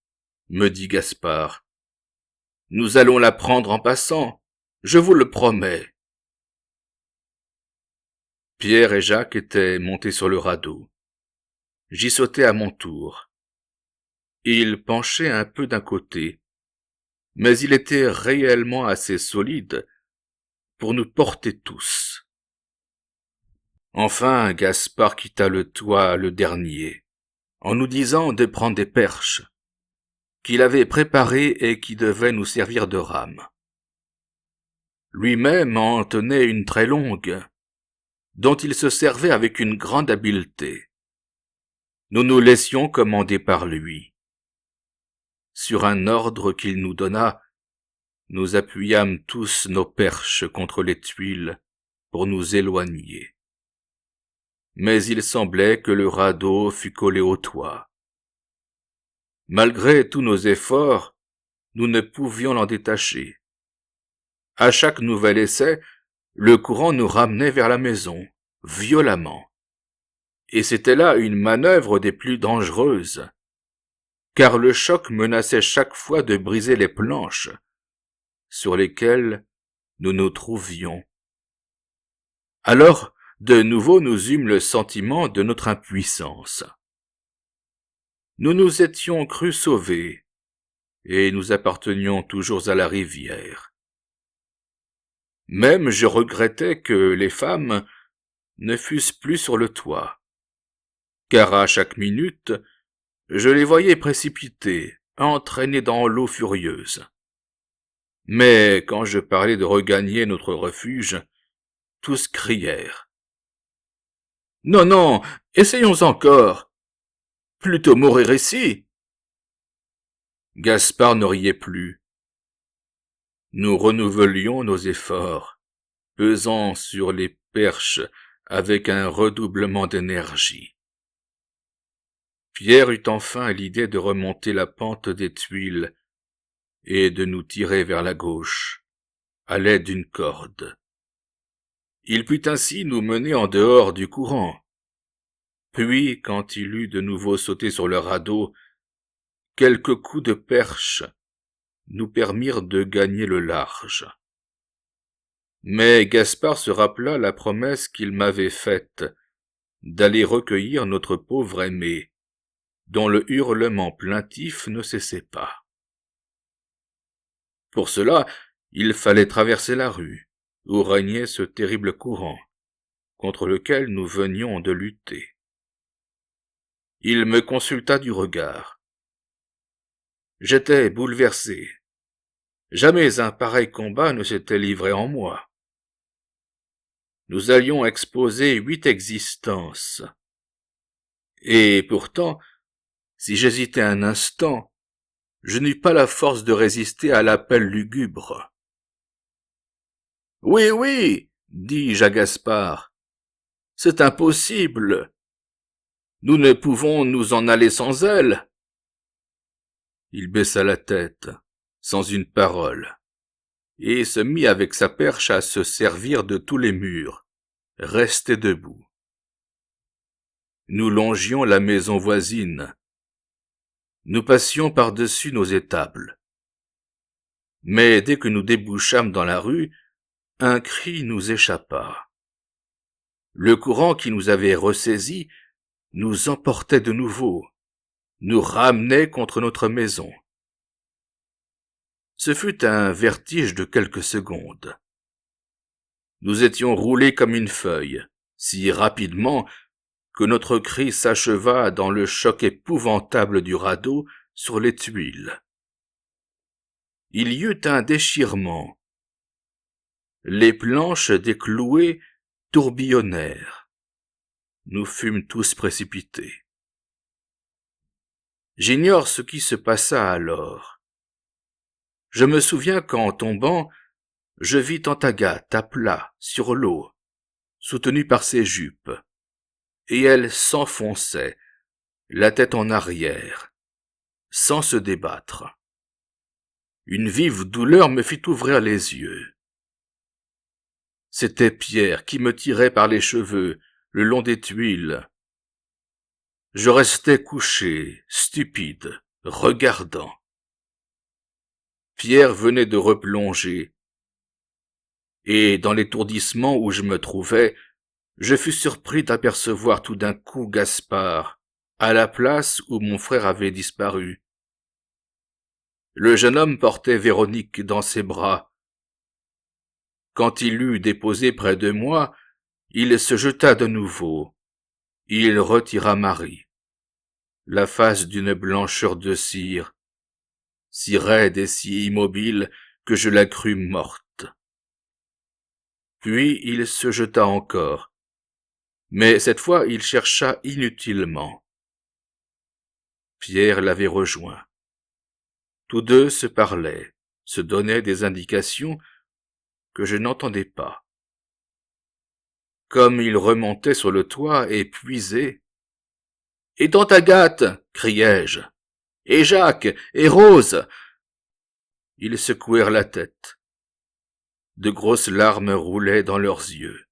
me dit Gaspard. « Nous allons la prendre en passant, je vous le promets. » Pierre et Jacques étaient montés sur le radeau. J'y sautai à mon tour. Il penchait un peu d'un côté, mais il était réellement assez solide pour nous porter tous. Enfin, Gaspard quitta le toit le dernier, en nous disant de prendre des perches, qu'il avait préparées et qui devaient nous servir de rames. Lui-même en tenait une très longue, dont il se servait avec une grande habileté. Nous nous laissions commander par lui. Sur un ordre qu'il nous donna, nous appuyâmes tous nos perches contre les tuiles pour nous éloigner. Mais il semblait que le radeau fût collé au toit. Malgré tous nos efforts, nous ne pouvions l'en détacher. À chaque nouvel essai, le courant nous ramenait vers la maison, violemment. Et c'était là une manœuvre des plus dangereuses, car le choc menaçait chaque fois de briser les planches sur lesquelles nous nous trouvions. Alors, de nouveau nous eûmes le sentiment de notre impuissance. Nous nous étions crus sauvés, et nous appartenions toujours à la rivière. Même je regrettais que les femmes ne fussent plus sur le toit, car à chaque minute, je les voyais précipitées, entraînées dans l'eau furieuse. Mais quand je parlais de regagner notre refuge, tous crièrent. « Non, non, essayons encore. Plutôt mourir ici. » Gaspard ne riait plus. Nous renouvelions nos efforts, pesant sur les perches avec un redoublement d'énergie. Pierre eut enfin l'idée de remonter la pente des tuiles et de nous tirer vers la gauche, à l'aide d'une corde. Il put ainsi nous mener en dehors du courant. Puis, quand il eut de nouveau sauté sur le radeau, quelques coups de perche nous permirent de gagner le large. Mais Gaspard se rappela la promesse qu'il m'avait faite d'aller recueillir notre pauvre aimé, dont le hurlement plaintif ne cessait pas. Pour cela, il fallait traverser la rue, où régnait ce terrible courant, contre lequel nous venions de lutter. Il me consulta du regard. J'étais bouleversé. Jamais un pareil combat ne s'était livré en moi. Nous allions exposer 8 existences. Et pourtant, si j'hésitais un instant, je n'eus pas la force de résister à l'appel lugubre. « Oui, oui, dis-je à Gaspard, c'est impossible. Nous ne pouvons nous en aller sans elle. » Il baissa la tête, sans une parole, et se mit avec sa perche à se servir de tous les murs, resté debout. Nous longions la maison voisine. Nous passions par-dessus nos étables. Mais dès que nous débouchâmes dans la rue, un cri nous échappa. Le courant qui nous avait ressaisis nous emportait de nouveau, nous ramenait contre notre maison. Ce fut un vertige de quelques secondes. Nous étions roulés comme une feuille, si rapidement que notre cri s'acheva dans le choc épouvantable du radeau sur les tuiles. Il y eut un déchirement. Les planches déclouées tourbillonnèrent. Nous fûmes tous précipités. J'ignore ce qui se passa alors. Je me souviens qu'en tombant, je vis tante Agathe à plat, sur l'eau, soutenue par ses jupes, et elle s'enfonçait, la tête en arrière, sans se débattre. Une vive douleur me fit ouvrir les yeux. C'était Pierre qui me tirait par les cheveux, le long des tuiles. Je restais couché, stupide, regardant. Pierre venait de replonger, et dans l'étourdissement où je me trouvais, je fus surpris d'apercevoir tout d'un coup Gaspard, à la place où mon frère avait disparu. Le jeune homme portait Véronique dans ses bras. Quand il l'eut déposée près de moi, il se jeta de nouveau. Il retira Marie, la face d'une blancheur de cire, si raide et si immobile que je la crus morte. Puis il se jeta encore, mais cette fois il chercha inutilement. Pierre l'avait rejoint. Tous deux se parlaient, se donnaient des indications que je n'entendais pas. Comme ils remontaient sur le toit épuisés. « Et tante Agathe » criai-je. « Et Jacques, et Rose » Ils secouèrent la tête. De grosses larmes roulaient dans leurs yeux.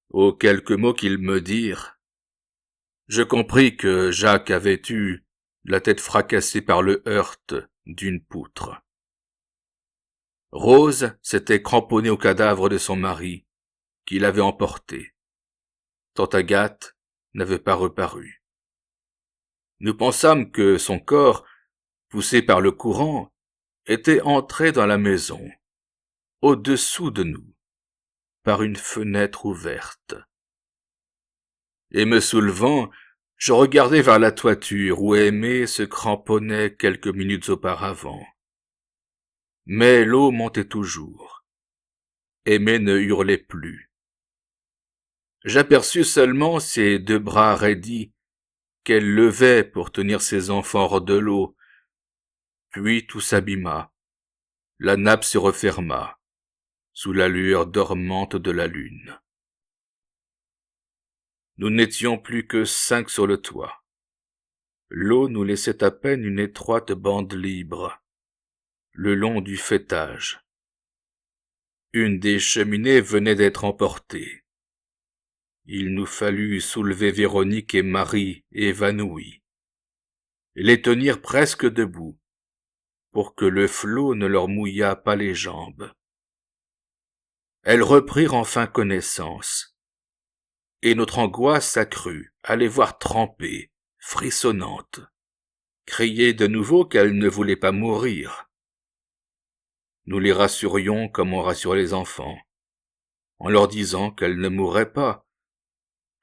Aux quelques mots qu'ils me dirent, je compris que Jacques avait eu la tête fracassée par le heurt d'une poutre. Rose s'était cramponnée au cadavre de son mari, qui l'avait emporté. Tante Agathe n'avait pas reparu. Nous pensâmes que son corps, poussé par le courant, était entré dans la maison, au-dessous de nous, par une fenêtre ouverte. Et me soulevant, je regardai vers la toiture où Aimé se cramponnait quelques minutes auparavant. Mais l'eau montait toujours. Aimé ne hurlait plus. J'aperçus seulement ses 2 bras raidis qu'elle levait pour tenir ses enfants hors de l'eau. Puis tout s'abîma. La nappe se referma, sous la lueur dormante de la lune. Nous n'étions plus que 5 sur le toit. L'eau nous laissait à peine une étroite bande libre, le long du faîtage. Une des cheminées venait d'être emportée. il nous fallut soulever Véronique et Marie évanouies, et les tenir presque debout, pour que le flot ne leur mouillât pas les jambes. Elles reprirent enfin connaissance, et notre angoisse s'accrut à les voir trempées, frissonnantes, crier de nouveau qu'elles ne voulaient pas mourir. Nous les rassurions comme on rassure les enfants, en leur disant qu'elles ne mourraient pas,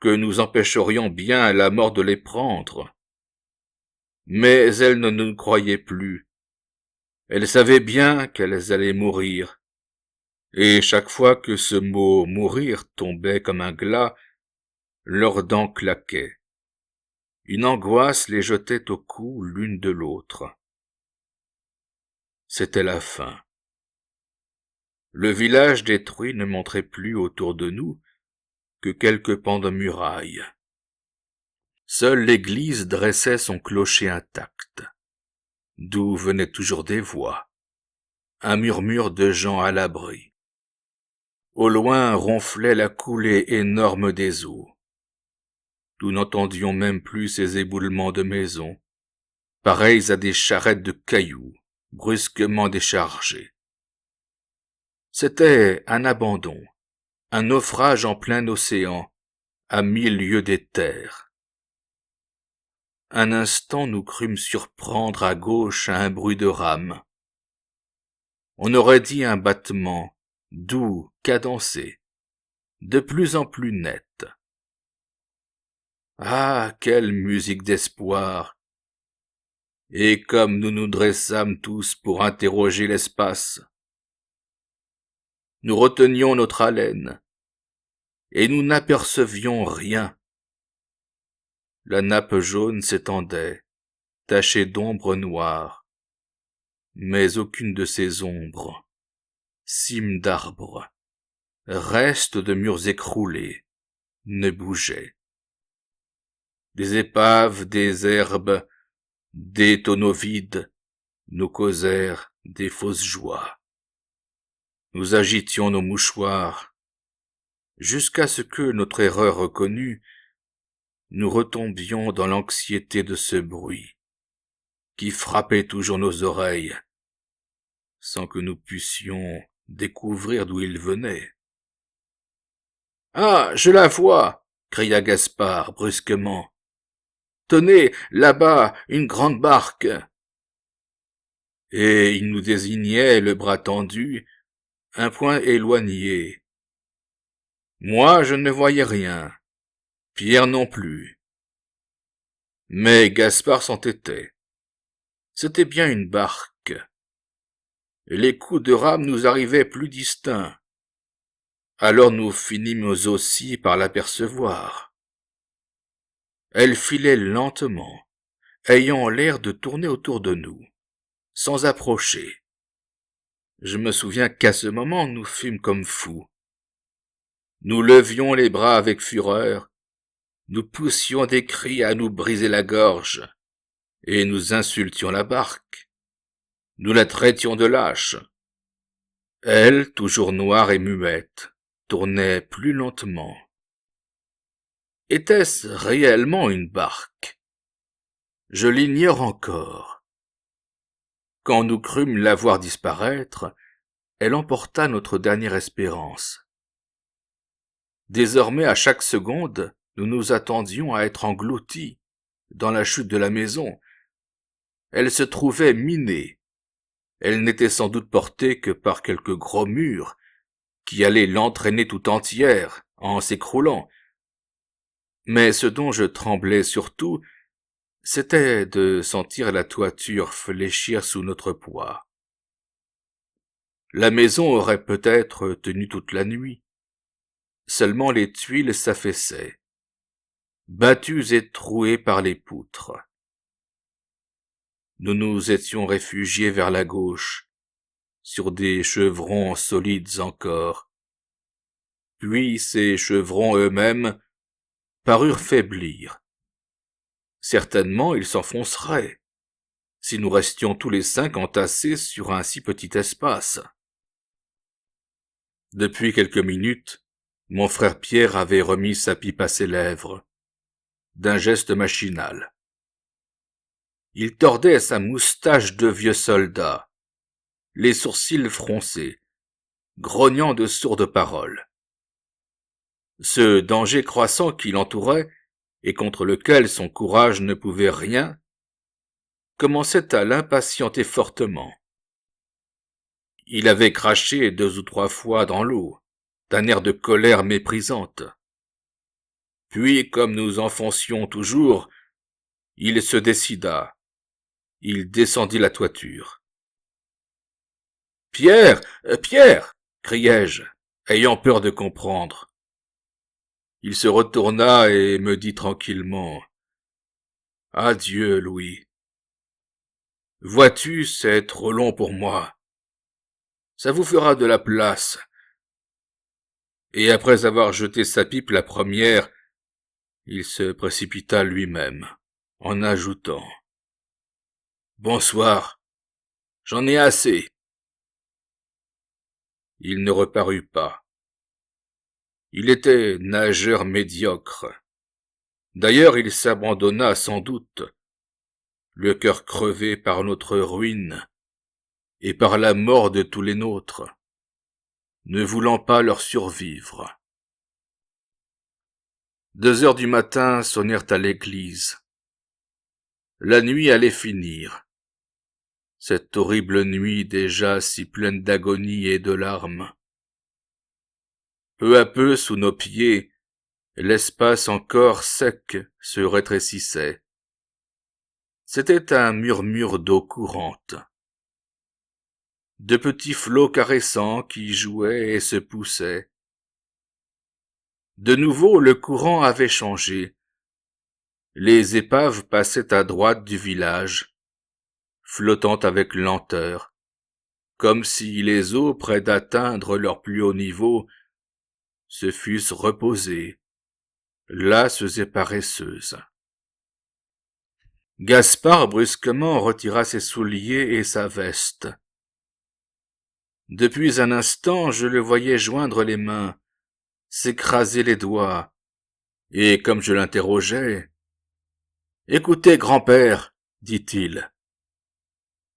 que nous empêcherions bien la mort de les prendre. Mais elles ne nous croyaient plus. Elles savaient bien qu'elles allaient mourir, et chaque fois que ce mot « mourir » tombait comme un glas, leurs dents claquaient. Une angoisse les jetait au cou l'une de l'autre. C'était la fin. Le village détruit ne montrait plus autour de nous que quelques pans de murailles. Seule l'église dressait son clocher intact, d'où venaient toujours des voix, un murmure de gens à l'abri. Au loin ronflait la coulée énorme des eaux. Nous n'entendions même plus ces éboulements de maisons, pareils à des charrettes de cailloux, brusquement déchargées. C'était un abandon, un naufrage en plein océan, à 1000 lieues des terres. Un instant nous crûmes surprendre à gauche un bruit de rames. On aurait dit un battement, doux, cadencé, de plus en plus net. Ah, quelle musique d'espoir! Et comme nous nous dressâmes tous pour interroger l'espace, nous retenions notre haleine, et nous n'apercevions rien. La nappe jaune s'étendait, tachée d'ombres noires, mais aucune de ces ombres, cimes d'arbres, restes de murs écroulés, ne bougeait. Des épaves, des herbes, des tonneaux vides nous causèrent des fausses joies. Nous agitions nos mouchoirs, jusqu'à ce que, notre erreur reconnue, nous retombions dans l'anxiété de ce bruit, qui frappait toujours nos oreilles, sans que nous pussions découvrir d'où il venait. « Ah, je la vois !» cria Gaspard brusquement. « Tenez, là-bas, une grande barque !» Et il nous désignait, le bras tendu, un point éloigné. Moi, je ne voyais rien. Pierre non plus. Mais Gaspard s'entêtait. C'était bien une barque. Et les coups de rame nous arrivaient plus distincts. Alors nous finîmes aussi par l'apercevoir. Elle filait lentement, ayant l'air de tourner autour de nous, sans approcher. Je me souviens qu'à ce moment nous fûmes comme fous. Nous levions les bras avec fureur, nous poussions des cris à nous briser la gorge, et nous insultions la barque. Nous la traitions de lâche. Elle, toujours noire et muette, tournait plus lentement. Était-ce réellement une barque? Je l'ignore encore. Quand nous crûmes la voir disparaître, elle emporta notre dernière espérance. Désormais, à chaque seconde, nous nous attendions à être engloutis dans la chute de la maison. Elle se trouvait minée. Elle n'était sans doute portée que par quelque gros mur qui allait l'entraîner tout entière en s'écroulant. Mais ce dont je tremblais surtout, c'était de sentir la toiture fléchir sous notre poids. La maison aurait peut-être tenu toute la nuit. Seulement les tuiles s'affaissaient, battues et trouées par les poutres. Nous nous étions réfugiés vers la gauche, sur des chevrons solides encore. Puis ces chevrons eux-mêmes parurent faiblir. Certainement ils s'enfonceraient, si nous restions tous les 5 entassés sur un si petit espace. Depuis quelques minutes, Mon frère Pierre avait remis sa pipe à ses lèvres, d'un geste machinal. Il tordait sa moustache de vieux soldat, les sourcils froncés, grognant de sourdes paroles. Ce danger croissant qui l'entourait, et contre lequel son courage ne pouvait rien, commençait à l'impatienter fortement. Il avait craché 2 ou 3 fois dans l'eau, d'un air de colère méprisante. Puis, comme nous enfoncions toujours, il se décida. Il descendit la toiture. « Pierre, Pierre !» criai-je, ayant peur de comprendre. Il se retourna et me dit tranquillement « Adieu, Louis. Vois-tu, c'est trop long pour moi. Ça vous fera de la place. » Et après avoir jeté sa pipe la première, il se précipita lui-même, en ajoutant « Bonsoir, j'en ai assez. » Il ne reparut pas. Il était nageur médiocre. D'ailleurs, il s'abandonna sans doute, le cœur crevé par notre ruine et par la mort de tous les nôtres, ne voulant pas leur survivre. 2 heures du matin sonnèrent à l'église. La nuit allait finir. Cette horrible nuit déjà si pleine d'agonie et de larmes. Peu à peu, sous nos pieds, l'espace encore sec se rétrécissait. C'était un murmure d'eau courante. De petits flots caressants qui jouaient et se poussaient. De nouveau, le courant avait changé. Les épaves passaient à droite du village, flottant avec lenteur, comme si les eaux, près d'atteindre leur plus haut niveau, se fussent reposées, lasses et paresseuses. Gaspard brusquement retira ses souliers et sa veste. Depuis un instant, je le voyais joindre les mains, s'écraser les doigts, et comme je l'interrogeais, « Écoutez, grand-père, dit-il,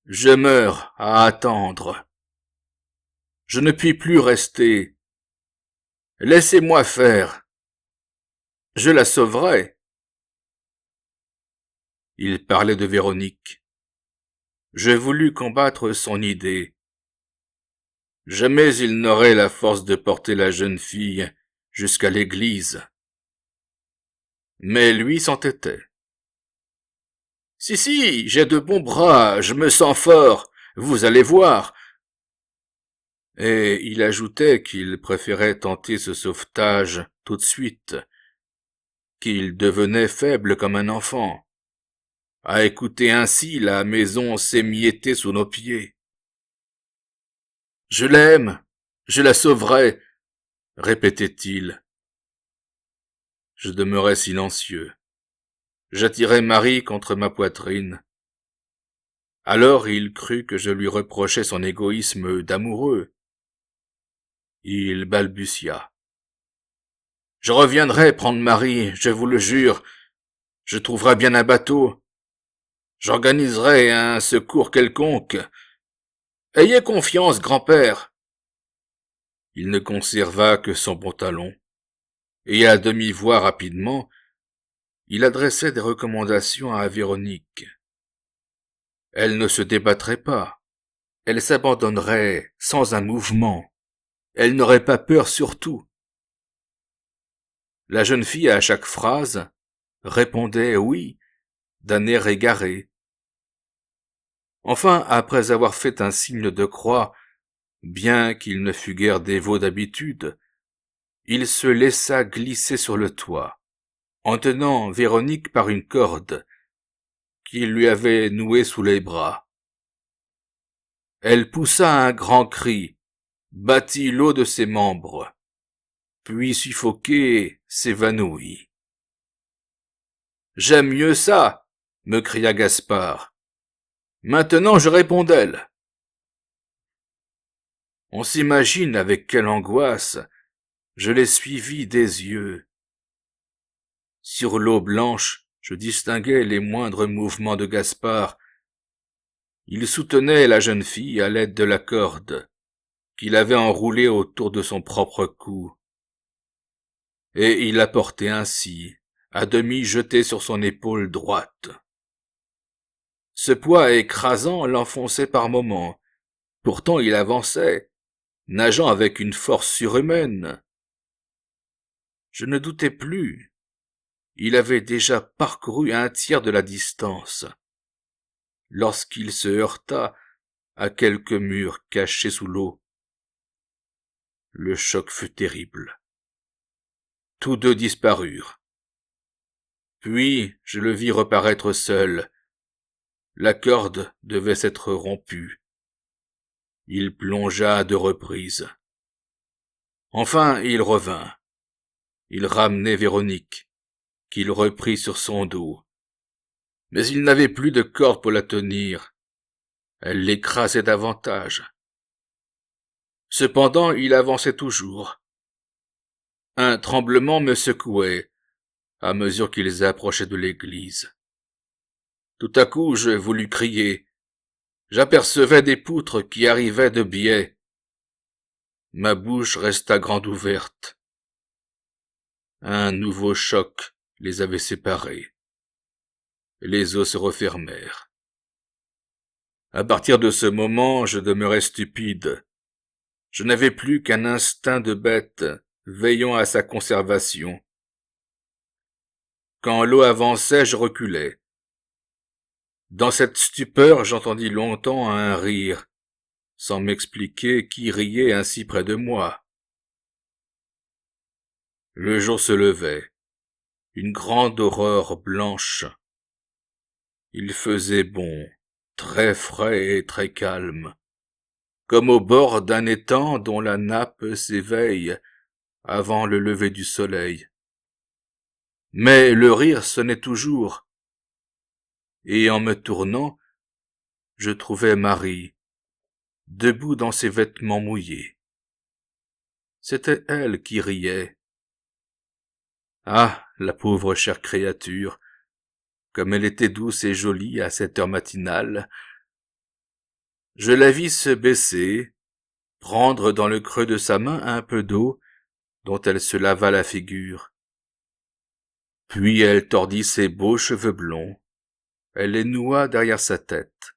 je meurs à attendre. Je ne puis plus rester. Laissez-moi faire. Je la sauverai. » Il parlait de Véronique. Je voulus combattre son idée. Jamais il n'aurait la force de porter la jeune fille jusqu'à l'église. Mais lui s'entêtait. « Si, j'ai de bons bras, je me sens fort, vous allez voir. » Et il ajoutait qu'il préférait tenter ce sauvetage tout de suite, qu'il devenait faible comme un enfant. À écouter ainsi, la maison s'émiettait sous nos pieds. « Je l'aime, je la sauverai, » répétait-il. Je demeurais silencieux. J'attirai Marie contre ma poitrine. Alors il crut que je lui reprochais son égoïsme d'amoureux. Il balbutia. « Je reviendrai prendre Marie, je vous le jure. Je trouverai bien un bateau. J'organiserai un secours quelconque. Ayez confiance, grand-père. » Il ne conserva que son pantalon, et à demi-voix rapidement, il adressait des recommandations à Véronique. Elle ne se débattrait pas, elle s'abandonnerait sans un mouvement, elle n'aurait pas peur surtout. La jeune fille, à chaque phrase, répondait oui, d'un air égaré. Enfin, après avoir fait un signe de croix, bien qu'il ne fût guère dévot d'habitude, il se laissa glisser sur le toit, en tenant Véronique par une corde qu'il lui avait nouée sous les bras. Elle poussa un grand cri, battit l'eau de ses membres, puis suffoquée s'évanouit. « J'aime mieux ça, » me cria Gaspard. « Maintenant je réponds d'elle. » On s'imagine avec quelle angoisse Je l'ai suivi des yeux. Sur l'eau blanche, je distinguais les moindres mouvements de Gaspard. Il soutenait la jeune fille à l'aide de la corde qu'il avait enroulée autour de son propre cou. Et il la portait ainsi, à demi jetée sur son épaule droite. Ce poids écrasant l'enfonçait par moments. Pourtant il avançait, nageant avec une force surhumaine. Je ne doutais plus. Il avait déjà parcouru un tiers de la distance, lorsqu'il se heurta à quelques murs cachés sous l'eau. Le choc fut terrible. Tous deux disparurent. Puis je le vis reparaître seul. La corde devait s'être rompue. Il plongea à 2 reprises. Enfin il revint. Il ramenait Véronique, qu'il reprit sur son dos. Mais il n'avait plus de corde pour la tenir. Elle l'écrasait davantage. Cependant il avançait toujours. Un tremblement me secouait à mesure qu'ils approchaient de l'église. Tout à coup je voulus crier. J'apercevais des poutres qui arrivaient de biais. Ma bouche resta grande ouverte. Un nouveau choc les avait séparés. Les os se refermèrent. À partir de ce moment, je demeurai stupide. Je n'avais plus qu'un instinct de bête, veillant à sa conservation. Quand l'eau avançait, je reculais. Dans cette stupeur, j'entendis longtemps un rire, sans m'expliquer qui riait ainsi près de moi. Le jour se levait, une grande aurore blanche. Il faisait bon, très frais et très calme, comme au bord d'un étang dont la nappe s'éveille avant le lever du soleil. Mais le rire sonnait toujours, et en me tournant, je trouvais Marie, debout dans ses vêtements mouillés. C'était elle qui riait. Ah, la pauvre chère créature, comme elle était douce et jolie à cette heure matinale. Je la vis se baisser, prendre dans le creux de sa main un peu d'eau dont elle se lava la figure. Puis elle tordit ses beaux cheveux blonds, elle les noua derrière sa tête.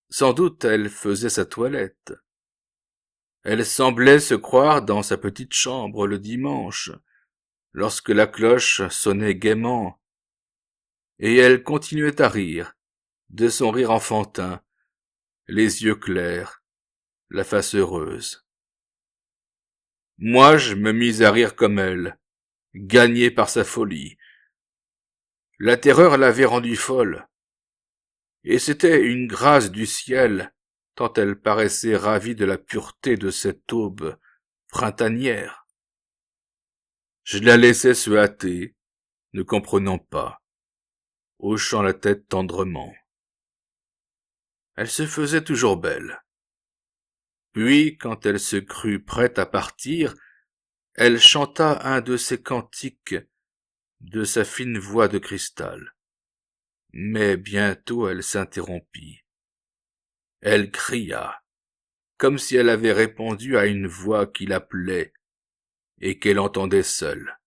Sans doute elle faisait sa toilette. Elle semblait se croire dans sa petite chambre le dimanche, lorsque la cloche sonnait gaiement, et elle continuait à rire, de son rire enfantin, les yeux clairs, la face heureuse. Moi je me mis à rire comme elle, gagné par sa folie. La terreur l'avait rendue folle, et c'était une grâce du ciel, tant elle paraissait ravie de la pureté de cette aube printanière. Je la laissais se hâter, ne comprenant pas, hochant la tête tendrement. Elle se faisait toujours belle. Puis, quand elle se crut prête à partir, elle chanta un de ses cantiques de sa fine voix de cristal. Mais bientôt elle s'interrompit. Elle cria, comme si elle avait répondu à une voix qui l'appelait et qu'elle entendait seule.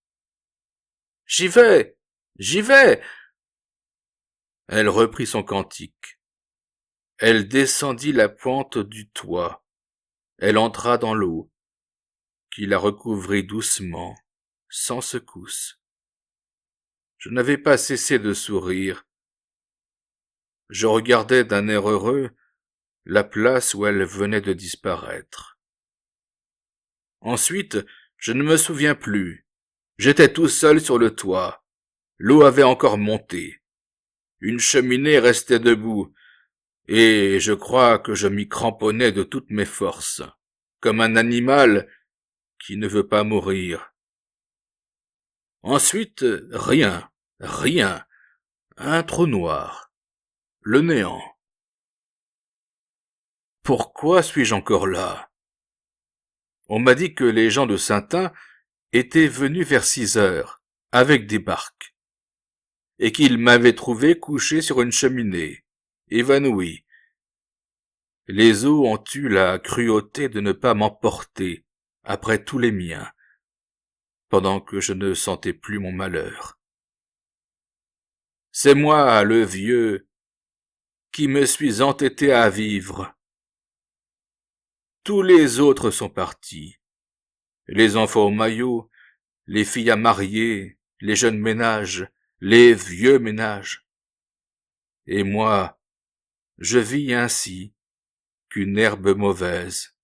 « J'y vais! J'y vais !» Elle reprit son cantique. Elle descendit la pente du toit. Elle entra dans l'eau, qui la recouvrit doucement, sans secousse. Je n'avais pas cessé de sourire. Je regardais d'un air heureux la place où elle venait de disparaître. Ensuite, je ne me souviens plus. J'étais tout seul sur le toit. L'eau avait encore monté. Une cheminée restait debout, et je crois que je m'y cramponnais de toutes mes forces, comme un animal qui ne veut pas mourir. Ensuite, rien, rien, un trou noir, le néant. Pourquoi suis-je encore là? On m'a dit que les gens de Saintin étaient venus vers 6 heures, avec des barques, et qu'ils m'avaient trouvé couché sur une cheminée, évanoui. Les eaux ont eu la cruauté de ne pas m'emporter, après tous les miens, pendant que je ne sentais plus mon malheur. C'est moi, le vieux, qui me suis entêté à vivre. Tous les autres sont partis. Les enfants au maillot, les filles à marier, les jeunes ménages, les vieux ménages. Et moi, je vis ainsi, qu'une herbe mauvaise,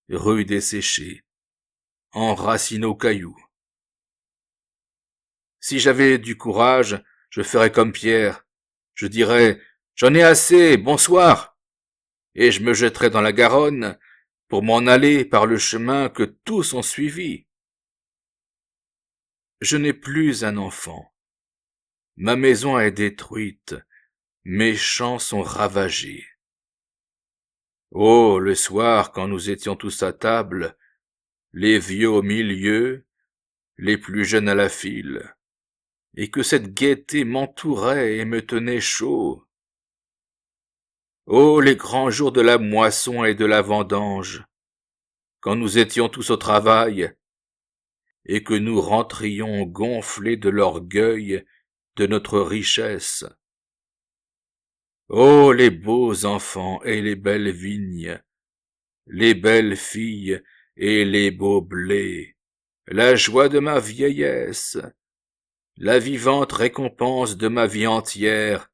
rude et séchée, enracinée aux cailloux. Si j'avais du courage, je ferais comme Pierre. Je dirais, j'en ai assez, bonsoir, et je me jetterais dans la Garonne pour m'en aller par le chemin que tous ont suivi. Je n'ai plus un enfant. Ma maison est détruite, mes champs sont ravagés. Oh, le soir, quand nous étions tous à table, les vieux au milieu, les plus jeunes à la file, et que cette gaieté m'entourait et me tenait chaud. Oh, les grands jours de la moisson et de la vendange, quand nous étions tous au travail, et que nous rentrions gonflés de l'orgueil de notre richesse. Oh, les beaux enfants et les belles vignes, les belles filles et les beaux blés, la joie de ma vieillesse, la vivante récompense de ma vie entière.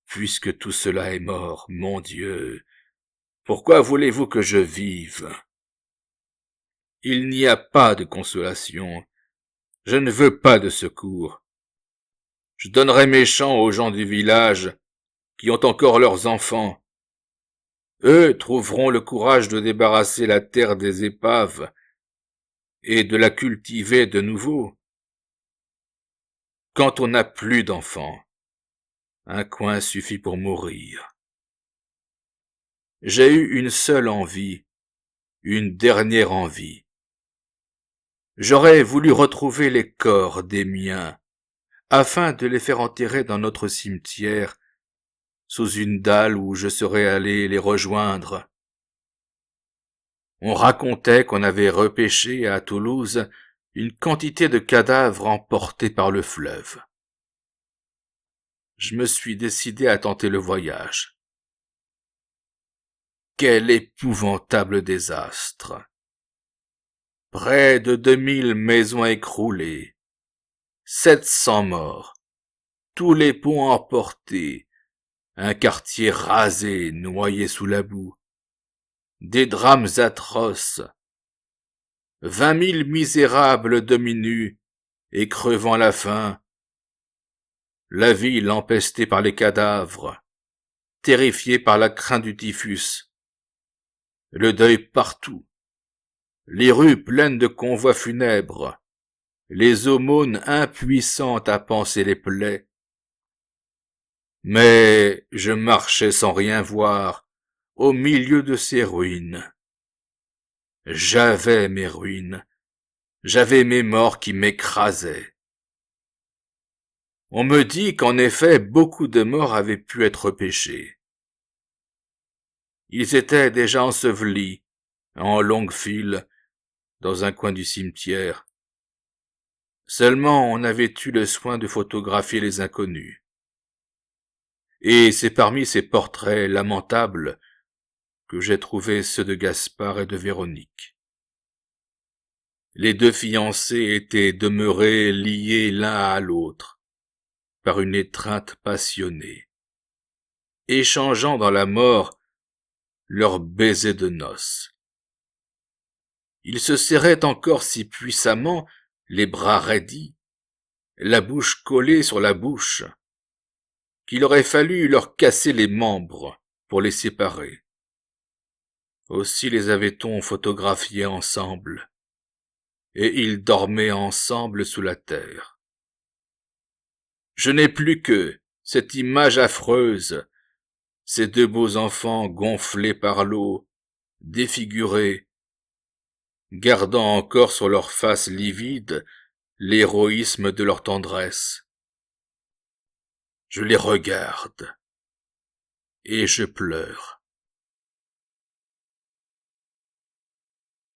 Puisque tout cela est mort, mon Dieu, pourquoi voulez-vous que je vive? Il n'y a pas de consolation, je ne veux pas de secours. Je donnerai mes champs aux gens du village qui ont encore leurs enfants. Eux trouveront le courage de débarrasser la terre des épaves et de la cultiver de nouveau. Quand on n'a plus d'enfants, un coin suffit pour mourir. J'ai eu une seule envie, une dernière envie. J'aurais voulu retrouver les corps des miens, afin de les faire enterrer dans notre cimetière, sous une dalle où je serais allé les rejoindre. On racontait qu'on avait repêché à Toulouse une quantité de cadavres emportés par le fleuve. Je me suis décidé à tenter le voyage. Quel épouvantable désastre! Près de 2000 maisons écroulées, 700 morts, tous les ponts emportés, un quartier rasé, noyé sous la boue, des drames atroces, 20 000 misérables demi-nus et crevant la faim, la ville empestée par les cadavres, terrifiée par la crainte du typhus, le deuil partout, les rues pleines de convois funèbres, les aumônes impuissantes à panser les plaies. Mais je marchais sans rien voir, au milieu de ces ruines. J'avais mes ruines, j'avais mes morts qui m'écrasaient. On me dit qu'en effet beaucoup de morts avaient pu être pêchés. Ils étaient déjà ensevelis, en longue file, dans un coin du cimetière. Seulement on avait eu le soin de photographier les inconnus. Et c'est parmi ces portraits lamentables que j'ai trouvé ceux de Gaspard et de Véronique. Les deux fiancés étaient demeurés liés l'un à l'autre par une étreinte passionnée, échangeant dans la mort leurs baisers de noces. Ils se serraient encore si puissamment, les bras raidis, la bouche collée sur la bouche, qu'il aurait fallu leur casser les membres pour les séparer. Aussi les avait-on photographiés ensemble, et ils dormaient ensemble sous la terre. Je n'ai plus que cette image affreuse, ces deux beaux enfants gonflés par l'eau, défigurés, gardant encore sur leur face livide l'héroïsme de leur tendresse. Je les regarde, et je pleure.